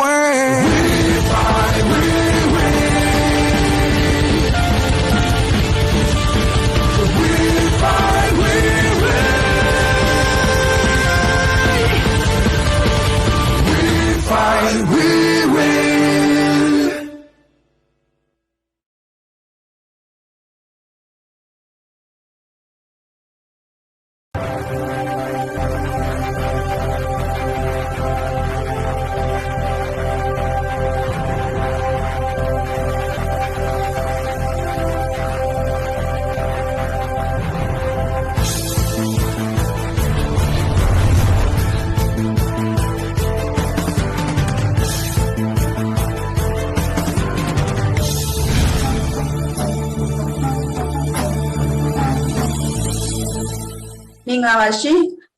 win. We fight, we win. We fight, we win. We fight, we win.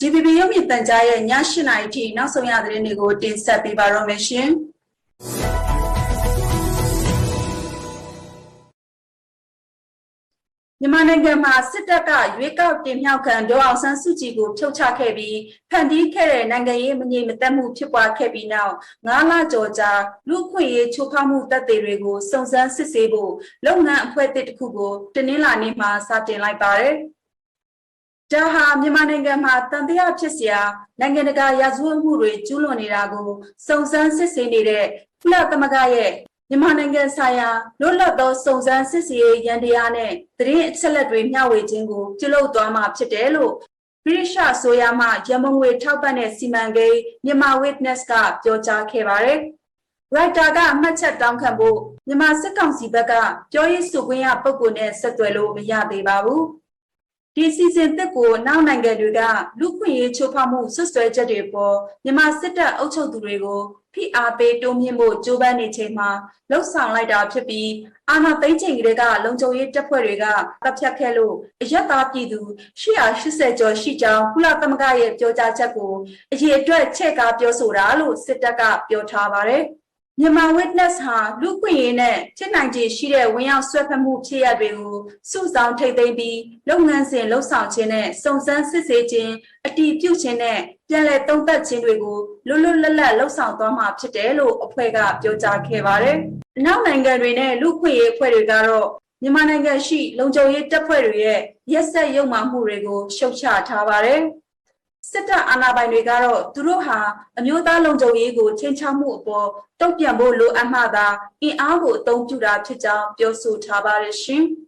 GBB ရုပ်မြင်သံကြားရဲ့ည8 နာရီထိနောက်ဆုံးရသတင်းတွေကိုတင်ဆက်ပေးပါတော့မယ်ရှင်။မြန်မာနိုင်ငံမှာစစ်တပ်ကရွေးကောက်တင်မြှောက်ခံဒေါ်အောင်ဆန်းစုကြည်ကိုဖြုတ်ချခဲ့ပြီးဖန်တီးခဲ့တဲ့နိုင်ငံရေးမငြိမ်မသက်မှုဖြစ်ပွားခဲ့ပြီးနောက်9 လကျော်ကြာလူ့အခွင့်အရေးချိုးဖောက်မှုတပ်တွေကိုစုံစမ်းစစ်ဆေးဖို့လုပ်ငန်းအဖွဲ့တစ်ခုကိုတနင်္လာနေ့မှာစတင်လိုက်ပါတယ်။ဒါဟာမြန်မာနိုင်ငံမှာတန်တရားဖြစ်စရာနိုင်ငံတကာရာဇဝတ်မှုတွေကျူးလွန်နေတာကိုစုံစမ်းစစ်ဆေးနေတဲ့ကုလသမဂ္ဂရဲ့မြန်မာနိုင်ငံဆိုင်ရာလွတ်လပ်သောစုံစမ်းစစ်ဆေးရေးရန်တရားနဲ့သတင်းအချက်အလက်တွေမျှဝေခြင်းကိုပြုလုပ်သွားမှာဖြစ်တယ်လို့ဗြိတိရှအစိုးရမှရမုံငွေထောက်ပံ့တဲ့စီမံကိန်းမြန်မာ Witness ကပြောကြားခဲ့ပါတယ်။ ရိုက်တာကအမှတ်ချက်တောင်းခံဖို့မြန်မာစစ်ကောင်စီဘက်ကပြောရေးဆိုခွင့်ရပုဂ္ဂိုလ်နဲ့ဆက်သွယ်လို့မရသေးပါဘူး။ဒီစီစဉ်သက်ကိုနောက်နိုင်ငံတွေကလူခွင့်ရေးချိုးဖောက်မှုဆွဆွဲချက်တွေပေါ်မြန်မာစစ်တပ်အုပ်ချုပ်သူတွေကိုဖိအားပေးတိုးမြင့်ဖို့ကြိုးပမ်းနေချိန်မှာလှုပ်ဆောင်လိုက်တာဖြစ်ပြီးအာဏာသိမ်းချိန်ကလေးကလုံခြုံရေးတပ်ဖွဲ့တွေကတပ်ဖြတ်ခဲ့လို့အရက်သားပြည်သူ880ကျော်ရှိကြောင်းကုလသမဂ္ဂရဲ့ပြောကြားချက်ကိုအရေးအတွက်ချဲ့ကားပြောဆိုတာလို့စစ်တပ်ကပြောထားပါတယ်။မြန်မာ Witness ဟာလူ့ခွင့်ရေးနဲ့ဖြစ်နိုင်ခြေရှိတဲ့ဝင်ရောက်ဆွဲဖက်မှုဖြစ်ရပ်တွေကိုစုဆောင်ထိပ်သိမ်းပြီးလုပ်ငန်းစဉ်လှုပ်ဆောင်ခြင်းနဲ့စုံစမ်းစစ်ဆေးခြင်းအတည်ပြုခြင်းနဲ့ပြန်လည်သုံးသပ်ခြင်းတွေကိုလွတ်လွတ်လပ်လပ်လှုပ်ဆောင်သွားမှာဖြစ်တယ်လို့အဖွဲ့ကပြောကြားခဲ့ပါတယ်။နောက်နိုင်ငံတွေနဲ့လူ့ခွင့်ရေးအဖွဲ့တွေကတော့မြန်မာနိုင်ငံရှိလုံခြုံရေးတပ်ဖွဲ့တွေရဲ့ရက်စက်ရုံမှမှုတွေကိုရှုတ်ချထားပါတယ်။စစ်တပ်အာဏာပိုင်တွေကတော့သူတို့ဟာအမျိုးသားလုံခြုံရေးကိုချိန်ချောက်မှုအပေါ်တုံ့ပြန်ဖို့လိုအပ်မှသာအင်အားကိုအသုံးပြုတာဖြစ်ကြောင်းပြောဆိုထားပါတယ်ရှင်။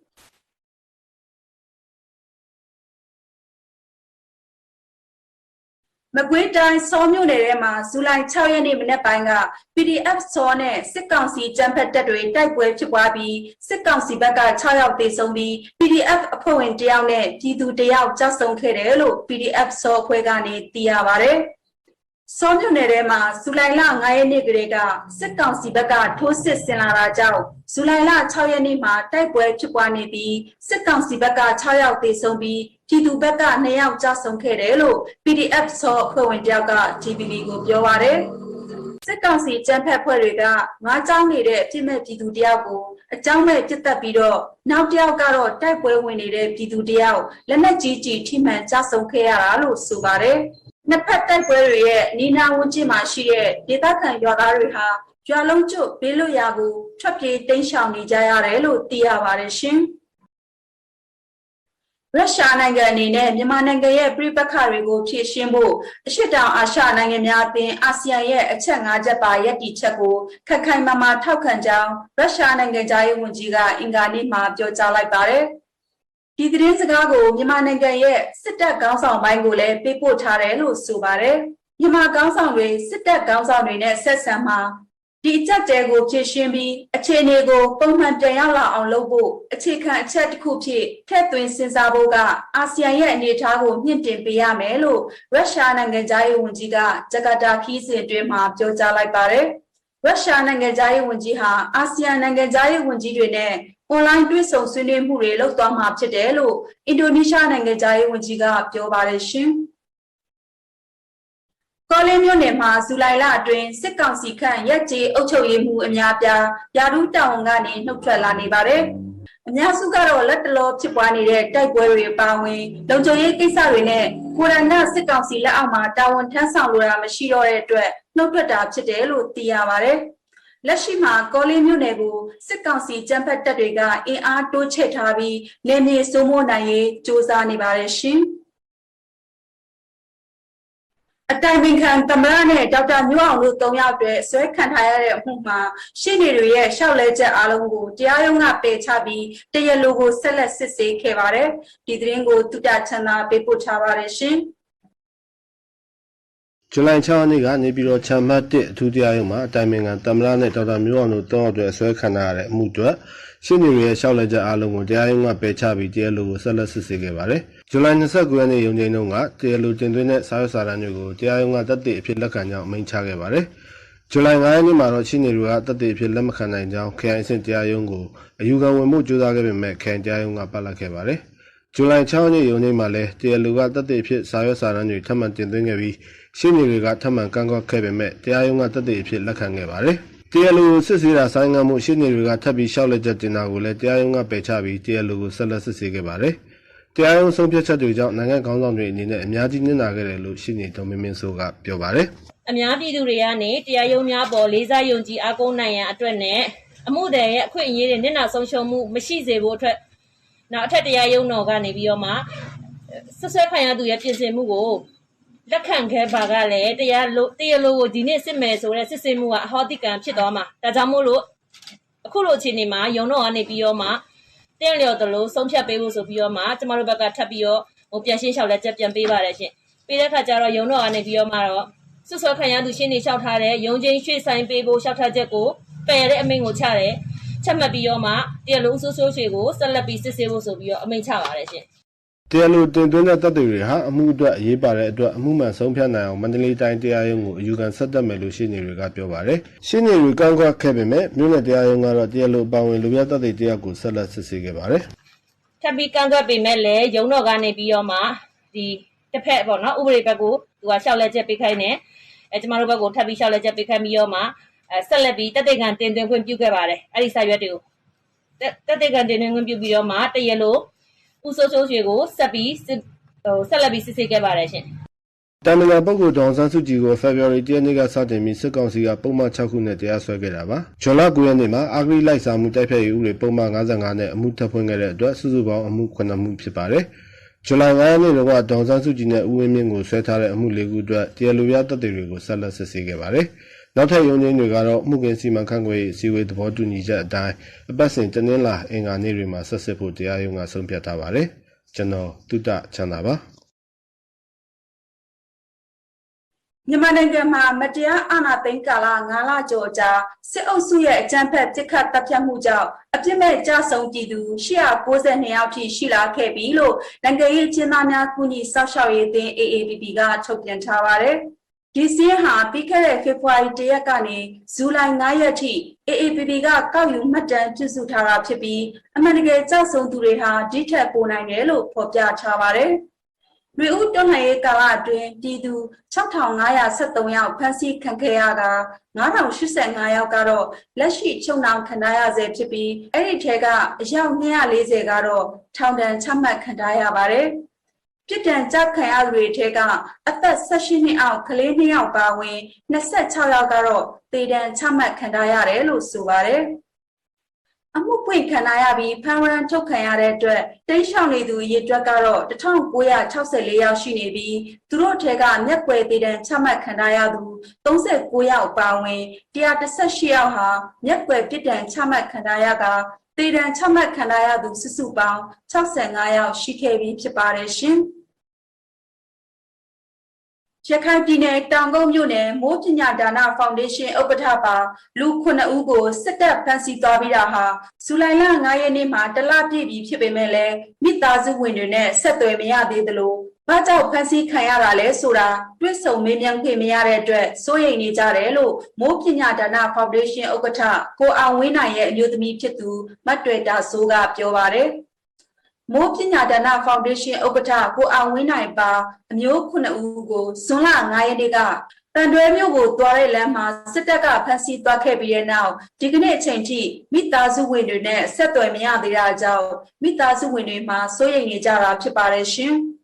မကွေးတိုင်းစောမြို့နယ်ထဲမှာဇူလိုင်6 ရက်နေ့မနက်ပိုင်းက PDF စောနဲ့စစ်ကောင်စီကြမ်းဖက်တပ်တွေတိုက်ပွဲဖြစ်ပွားပြီးစစ်ကောင်စီဘက်က6 ယောက်သေဆုံးပြီး PDF အဖွဲ့ဝင်1ယောက်နဲ့ပြည်သူ1ယောက်ကြာဆုံးခဲ့တယ်လို့ PDF စောအဖွဲ့ကနေသိရပါတယ်။စောမြို့နယ်ထဲမှာဇူလိုင်လ9 ရက်နေ့ကလေးကစစ်ကောင်စီဘက်ကထိုးစစ်ဆင်လာတာကြောင့်ဇူလိုင်လ6 ရက်နေ့မှာတိုက်ပွဲဖြစ်ပွားနေပြီးစစ်ကောင်စီဘက်က6 ယောက်သေဆုံးပြီးပြည်သူဘက်က2 ယောက်ကြာဆုံးခဲ့တယ်လို့ PDF စောအဖွဲ့ဝင်တယောက်က GBB ကိုပြောပါတယ်။စစ်ကောင်စီကြမ်းဖက်ဖွဲ့တွေကငါးကြောင်းနေတဲ့အပြစ်မဲ့ပြည်သူတယောက်ကိုအကြောင်းမဲ့ပြစ်တက်ပြီးတော့နောက်တယောက်ကတော့တိုက်ပွဲဝင်နေတဲ့ပြည်သူတယောက်လက်နက်ကြီးထိမှန်ကြာဆုံးခဲ့ရတာလို့ဆိုပါတယ်။နှစ်ဖက်တိုက်ပွဲတွေရဲ့နီနာဝန်းကျင်မှာရှိတဲ့ဒေသခံရွာသားတွေဟာရွာလုံးကျွတ်ဘေးလွတ်ရာကိုထွက်ပြေးတိမ်းရှောင်နေကြရတယ်လို့သိရပါတယ်ရှင်။ရုရှားနိုင်ငံအနေနဲ့မြန်မာနိုင်ငံရဲ့ပြည်ပခါတွေကိုဖြည့်ရှင်းဖို့အရှေ့တောင်အာရှနိုင်ငံများအသင်းအာဆီယံရဲ့အချက်5 ချက်ပါရည်တည်ချက်ကိုခက်ခိုင်မာမာထောက်ခံကြောင်းရုရှားနိုင်ငံသားရေးဝန်ကြီးကအင်္ဂါနေ့မှာပြောကြားလိုက်ပါတယ်။ဒီသတင်းစကားကိုမြန်မာနိုင်ငံရဲ့စစ်တပ်ခေါင်းဆောင်ပိုင်းကိုလည်းပေးပို့ထားတယ်လို့ဆိုပါတယ်။မြန်မာခေါင်းဆောင်တွေစစ်တပ်ခေါင်းဆောင်တွေနဲ့ဆက်ဆံမှာဒီအချက်တဲကိုဖြည့်ရှင်းပြီးအခြေအနေကိုပုံမှန်ပြန်ရောက်လာအောင်လုပ်ဖို့အခြေခံအချက်တစ်ခုဖြစ်ထည့်သွင်းစဉ်းစားဖို့ကအာဆီယံရဲ့အနေအထားကိုမြင့်တင်ပေးရမယ်လို့ရုရှားနိုင်ငံသားရေးဝန်ကြီးကဂျကာတာခီးစဉ်အတွင်းမှာပြောကြားလိုက်ပါတယ်။ရုရှားနိုင်ငံသားရေးဝန်ကြီးဟာအာဆီယံနိုင်ငံသားရေးဝန်ကြီးတွေနဲ့အွန်လိုင်းတွေ့ဆုံဆွေးနွေးမှုတွေလုပ်သွားမှာဖြစ်တယ်လို့အင်ဒိုနီးရှားနိုင်ငံသားရေးဝန်ကြီးကပြောပါတယ်ရှင်။ကောလင်းမြို့နယ်မှာဇူလိုင်လအတွင်းစစ်ကောင်စီခန့်ရက်ကျေအုပ်ချုပ်ရေးမှူးအများပြားယာရုတာဝန်ကနေနှုတ်ထွက်လာနေပါတယ်။အများစုကတော့လက်တလောဖြစ်ပွားနေတဲ့တိုက်ပွဲတွေပါဝင်လုံခြုံရေးကိစ္စတွေနဲ့ကိုရိုနာစစ်ကောင်စီလက်အောက်မှာတာဝန်ထမ်းဆောင်လိုတာမရှိတော့တဲ့အတွက် နှုတ်ထွက်တာဖြစ်တယ်လို့သိရပါတယ်လက်ရှိမှာကောလင်းမြို့နယ်ကိုစစ်ကောင်စီကြမ်းဖက်တပ်တွေကအင်အားတိုးချဲ့ထားပြီးနေမြေစိုးမိုးနိုင်ရေးစ조사နေပါတယ်ရှင်အတိုင်ပင်ခံသမ္မတနဲ့ဒေါက်တာမျိုးအောင်တို့၃ယောက်တည်းဆွဲခံထားရတဲ့အမှုမှာရှင်းနေတွေရဲ့ရှောက်လဲချက်အားလုံးကိုတရားရုံးကပယ်ချပြီးတရားလိုကိုဆက်လက်စစ်ဆေးခဲ့ပါတယ်ဒီသတင်းကိုတုတချမ်းသာပေးပို့ထားပါတယ်ရှင်ဇူလိုင်6ရက်နေ့ကနေပြည်တော်ချမ်းမှတ်1အထူးတရားရုံးမှာအတိုင်ပင်ခံသမ္မတနဲ့ဒေါက်တာမျိုးအောင်တို့၃ယောက်တည်းဆွဲခံထားရတဲ့အမှုတွေရှင်းနေတွေရဲ့ရှောက်လဲချက်အားလုံးကိုတရားရုံးကပယ်ချပြီးတရားလိုကိုဆက်လက်စစ်ဆေးခဲ့ပါတယ်ဇူလိုင်29ရက်နေ့ရုံးချိန်တုန်းကတရားလိုတင်သွင်းတဲ့စာရွက်စာတမ်းတွေကိုတရားရုံးကသက်သေအဖြစ်လက်ခံကြောင်းအမိန့်ချခဲ့ပါတယ်ဇူလိုင်9ရက်နေ့မှာတော့ရှင်းနေတွေကသက်သေအဖြစ်လက်မခံနိုင်ကြောင်းခရိုင်အဆင့်တရားရုံးကိုအယူခံဝင်မှုကြိုးစားခဲ့ပေမဲ့ခရိုင်တရားရုံးကပယ်လက်ခဲ့ပါတယ်ဇူလိုင်6ရက်နေ့ရုံးချိန်မှာလည်းတရားလိုကသက်သေအဖြစ်စာရွက်စာတမ်းတွေထပ်မံတင်သွင်းခဲ့ပြီးရှင်းနေတွေကထပ်မံကန့်ကွက်ခဲ့ပေမဲ့တရားရုံးကသက်သေအဖြစ်လက်ခံခဲ့ပါတယ်တရားလိုစစ်ဆေးတာဆိုင်ငံမှုရှင်းနေတွေကထပ်ပြီးရှောက်လက်ချက်တင်တာကိုလည်းတရားရုံးကပယ်ချပြီးတရားလိုကိုဆက်လက်စစ်ဆေးခဲ့ပါတယ်တရားရုံးဆုံးဖြတ်ချက်တွေကြောင့်နိုင်ငံခေါင်းဆောင်တွေအနေနဲ့အများကြီးနစ်နာခဲ့တယ်လို့ရှင်းနေတော်မင်းမင်းဆိုကပြောပါတယ်အများပြည်သူတွေကနေတရားရုံးများပေါ်လေးစားယုံကြည်အားကိုးနိုင်ရန်အတွက်နဲ့အမှုတွေရဲ့အခွင့်အရေးတွေနစ်နာဆုံးရှုံးမှုမရှိစေဖို့အတွက်နောက်အထက်တရားရုံးတော်ကနေပြီးတော့မှဆွဆွဲခံရသူရဲ့ပြင်ဆင်မှုကိုလက်ခံခဲ့ပါကလည်းတရားလိုကိုဒီနေ့စစ်မယ်ဆိုတဲ့စစ်ဆေးမှုကအဟောတိကံဖြစ်သွားမှာဒါကြောင့်မို့လို့အခုလိုအခြေအနေမှာရုံးတော်ကနေပြီးတော့မှတင့်လျော်သလိုဆုံးဖြတ်ပေးဖို့ဆိုပြီးတော့မှကျမတို့ဘက်ကထပ်ပြီးတော့ပြန်ရှင်းလျှောက်လက်ချက်ပြန်ပေးပါတယ်ရှင်ပေးတဲ့ခါကျတော့ရုံးတော်ကနေပြီးတော့မှတော့ဆွဆွဲခံရသူရှင်းနေလျှောက်ထားတဲ့ရုံးချင်းရွှေ့ဆိုင်ပေးဖို့လျှောက်ထားချက်ကိုပယ်တဲ့အမိန့်ကိုချတယ်ချက်မှတ်ပြီးတော့မှတရားလိုဆိုးဆိုးရွှေကိုဆက်လက်ပြီးစစ်ဆေးဖို့ဆိုပြီးတော့အမိန့်ချပါတယ်ရှင်တရားလိုတင်သွင်းတဲ့တပ်တွေဟာအမှုအတွက်အရေးပါတဲ့အတွက်အမှုမှန်ဆုံးဖြတ်နိုင်အောင်မန္တလေးတိုင်းတရားရုံးကိုအယူခံဆက်တက်မယ်လို့ရှင်းနေတွေကပြောပါတယ်။ရှင်းနေတွေကန့်ကွက်ခဲ့ပေမဲ့မြို့နယ်တရားရုံးကတော့တရားလိုပါဝင်လူပြတပ်တွေတရားကိုဆက်လက်စစ်ဆေးခဲ့ပါတယ်။ထပ်ပြီးကန့်ကွက်ပေမဲ့လည်းရုံးတော်ကနေပြီးတော့မှဒီတစ်ဖက်ပေါ့နော်ဥပဒေဘက်ကိုသူကရှောက်လက်ချက်ပေးခိုင်းတယ်။ကျမတို့ဘက်ကိုထပ်ပြီးရှောက်လက်ချက်ပေးခိုင်းပြီးတော့မှဆက်လက်ပြီးတပ်တွေခံတင်သွင်းခွင့်ပြုခဲ့ပါတယ်။အဲ့ဒီစာရွက်တွေကိုတပ်တွေခံတင်သွင်းခွင့်ပြုပြီးတော့မှတရားလိုဦးစိုးစိုးရွှေကိုဆက်လက်ပြီးစစ်ဆေးခဲ့ပါတယ်ရှင်။တမန်တော်ပုဂ္ဂိုလ်ဒေါန်ဆန်းစုကြည်ကို February 10 ရက်နေ့ကစတင်ပြီးစစ်ကောင်စီကပုံမှန်6ခုနဲ့တရားစွဲခဲ့တာပါ။ဇွန်လ9ရက်နေ့မှာအာဂရိလိုက်စားမှုတိုက်ဖျက်ရေးဥပဒေပုံမှန်55နဲ့အမှုထပ်ဖွင့်ခဲ့တဲ့အတွက်စုစုပေါင်းအမှု9မှုဖြစ်ပါတယ်။ဇူလိုင်9ရက်နေ့ကဒေါန်ဆန်းစုကြည်နဲ့ဦးဝင်းမြင့်ကိုဆွဲထားတဲ့အမှု4ခုအတွက်တရားလိုပြတပ်တွေကိုဆက်လက်စစ်ဆေးခဲ့ပါတယ်။နောက်ထပ်ရုံးချင်းတွေကတော့မှုကင်းစီမံခန့်ခွဲရေးစီဝေးသဘောတူညီချက်အတိုင်းအပတ်စဉ်တနင်္လာအင်္ဂါနေ့တွေမှာဆက်စစ်ဖို့တရားရုံးကဆုံးဖြတ်ထားပါတယ်။ကျွန်တော်တုတချမ်းသာပါမြန်မာနိုင်ငံမှာမတရားအာဏာသိမ်းကာလ9လကျော်ကြာစစ်အုပ်စုရဲ့အကြမ်းဖက်ပစ်ခတ်တပ်ဖြတ်မှုကြောင့်အပြစ်မဲ့ကြဆုံးပြည်သူ892ယောက်ထိရှိလာခဲ့ပြီလို့နိုင်ငံရေးကျင်းသားများကူညီစောင့်ရှောက်ရေးအသင်း AAPP ကထုတ်ပြန်ထားပါတယ်။ဒီစည်းဟာပြီးခဲ့တဲ့ဖေဖော်ဝါရီ1ရက်ကနေဇူလိုင်9ရက်ထိ AAPP ကကောက်ယူမှတ်တမ်းပြုစုထားတာဖြစ်ပြီးအမှန်တကယ်ကြဆုံးသူတွေဟာဒီထက်ပိုနိုင်တယ်လို့ဖော်ပြထားပါတယ်။ပြည်ဦးတွန်းလှန်ရေးကာလအတွင်းပြည်သူ6573ယောက်ဖမ်းဆီးခံခဲ့ရတာ9085ယောက်ကတော့လက်ရှိချုပ်နှောင်ခံထားရဆဲဖြစ်ပြီးအဲ့ဒီထဲကအယောက်240ကတော့ထောင်ဒဏ်ချမှတ်ခံထားရပါတယ်။ပြည်တံကြခံရသူတွေထဲကအသက်18နှစ်အောက်ကလေး2ယောက်ပါဝင်26ယောက်ကတော့သေဒဏ်ချမှတ်ခံထားရတယ်လို့ဆိုပါတယ်။အမှုပွင့်ခံရပြီးဖမ်းဝရမ်းထုတ်ခံရတဲ့အတွက်တိတ်ရှောင်နေသူရေတွက်ကတော့1964ယောက်ရှိနေပြီးသူတို့ထဲကမျက်ကွယ်သေဒဏ်ချမှတ်ခံရသူ39ယောက်ပါဝင်118ယောက်ဟာမျက်ကွယ်ပြစ်ဒဏ်ချမှတ်ခံရကသေဒဏ်ချမှတ်ခံရသူစုစုပေါင်း65ယောက်ရှိခဲ့ပြီးဖြစ်ပါတယ်ရှင်။ရခိုင်ပြည်နယ်တောင်ကုန်းမြို့နယ်မိုးပညာဒါနဖောင်ဒေးရှင်းဥက္ကဋ္ဌပါလူ9ဦးကိုစစ်တပ်ဖမ်းဆီးသွားပြီးတာဟာဇူလိုင်လ9ရက်နေ့မှာတလပြည့်ပြီဖြစ်ပေမဲ့လည်းမိသားစုဝင်တွေနဲ့ဆက်သွယ်မရသေးသလိုဘာကြောင့်ဖမ်းဆီးခံရတာလဲဆိုတာတွစ်ဆုံမေးမြန်းခွင့်မရတဲ့အတွက်စိုးရိမ်နေကြတယ်လို့မိုးပညာဒါနဖောင်ဒေးရှင်းဥက္ကဋ္ဌကိုအောင်ဝင်းနိုင်ရဲ့အမျိုးသမီးဖြစ်သူမတ်တွေ့တာစိုးကပြောပါတယ်မိုးပညာဒါနဖောင်ဒေးရှင်းဥက္ကဋ္ဌကိုအောင်ဝင်းနိုင်ပါအမျိုး9ဦးကိုဇွန်လ9ရက်နေ့ကတန်တွဲမြို့ကိုသွားတဲ့လမ်းမှာစစ်တပ်ကဖမ်းဆီးသွားခဲ့ပြီးတဲ့နောက်ဒီကနေ့အချိန်ထိမိသားစုဝင်တွေနဲ့ဆက်သွယ်မရသေးတာကြောင့်မိသားစုဝင်တွေမှာစိုးရိမ်နေကြတာဖြစ်ပါတယ်ရှင်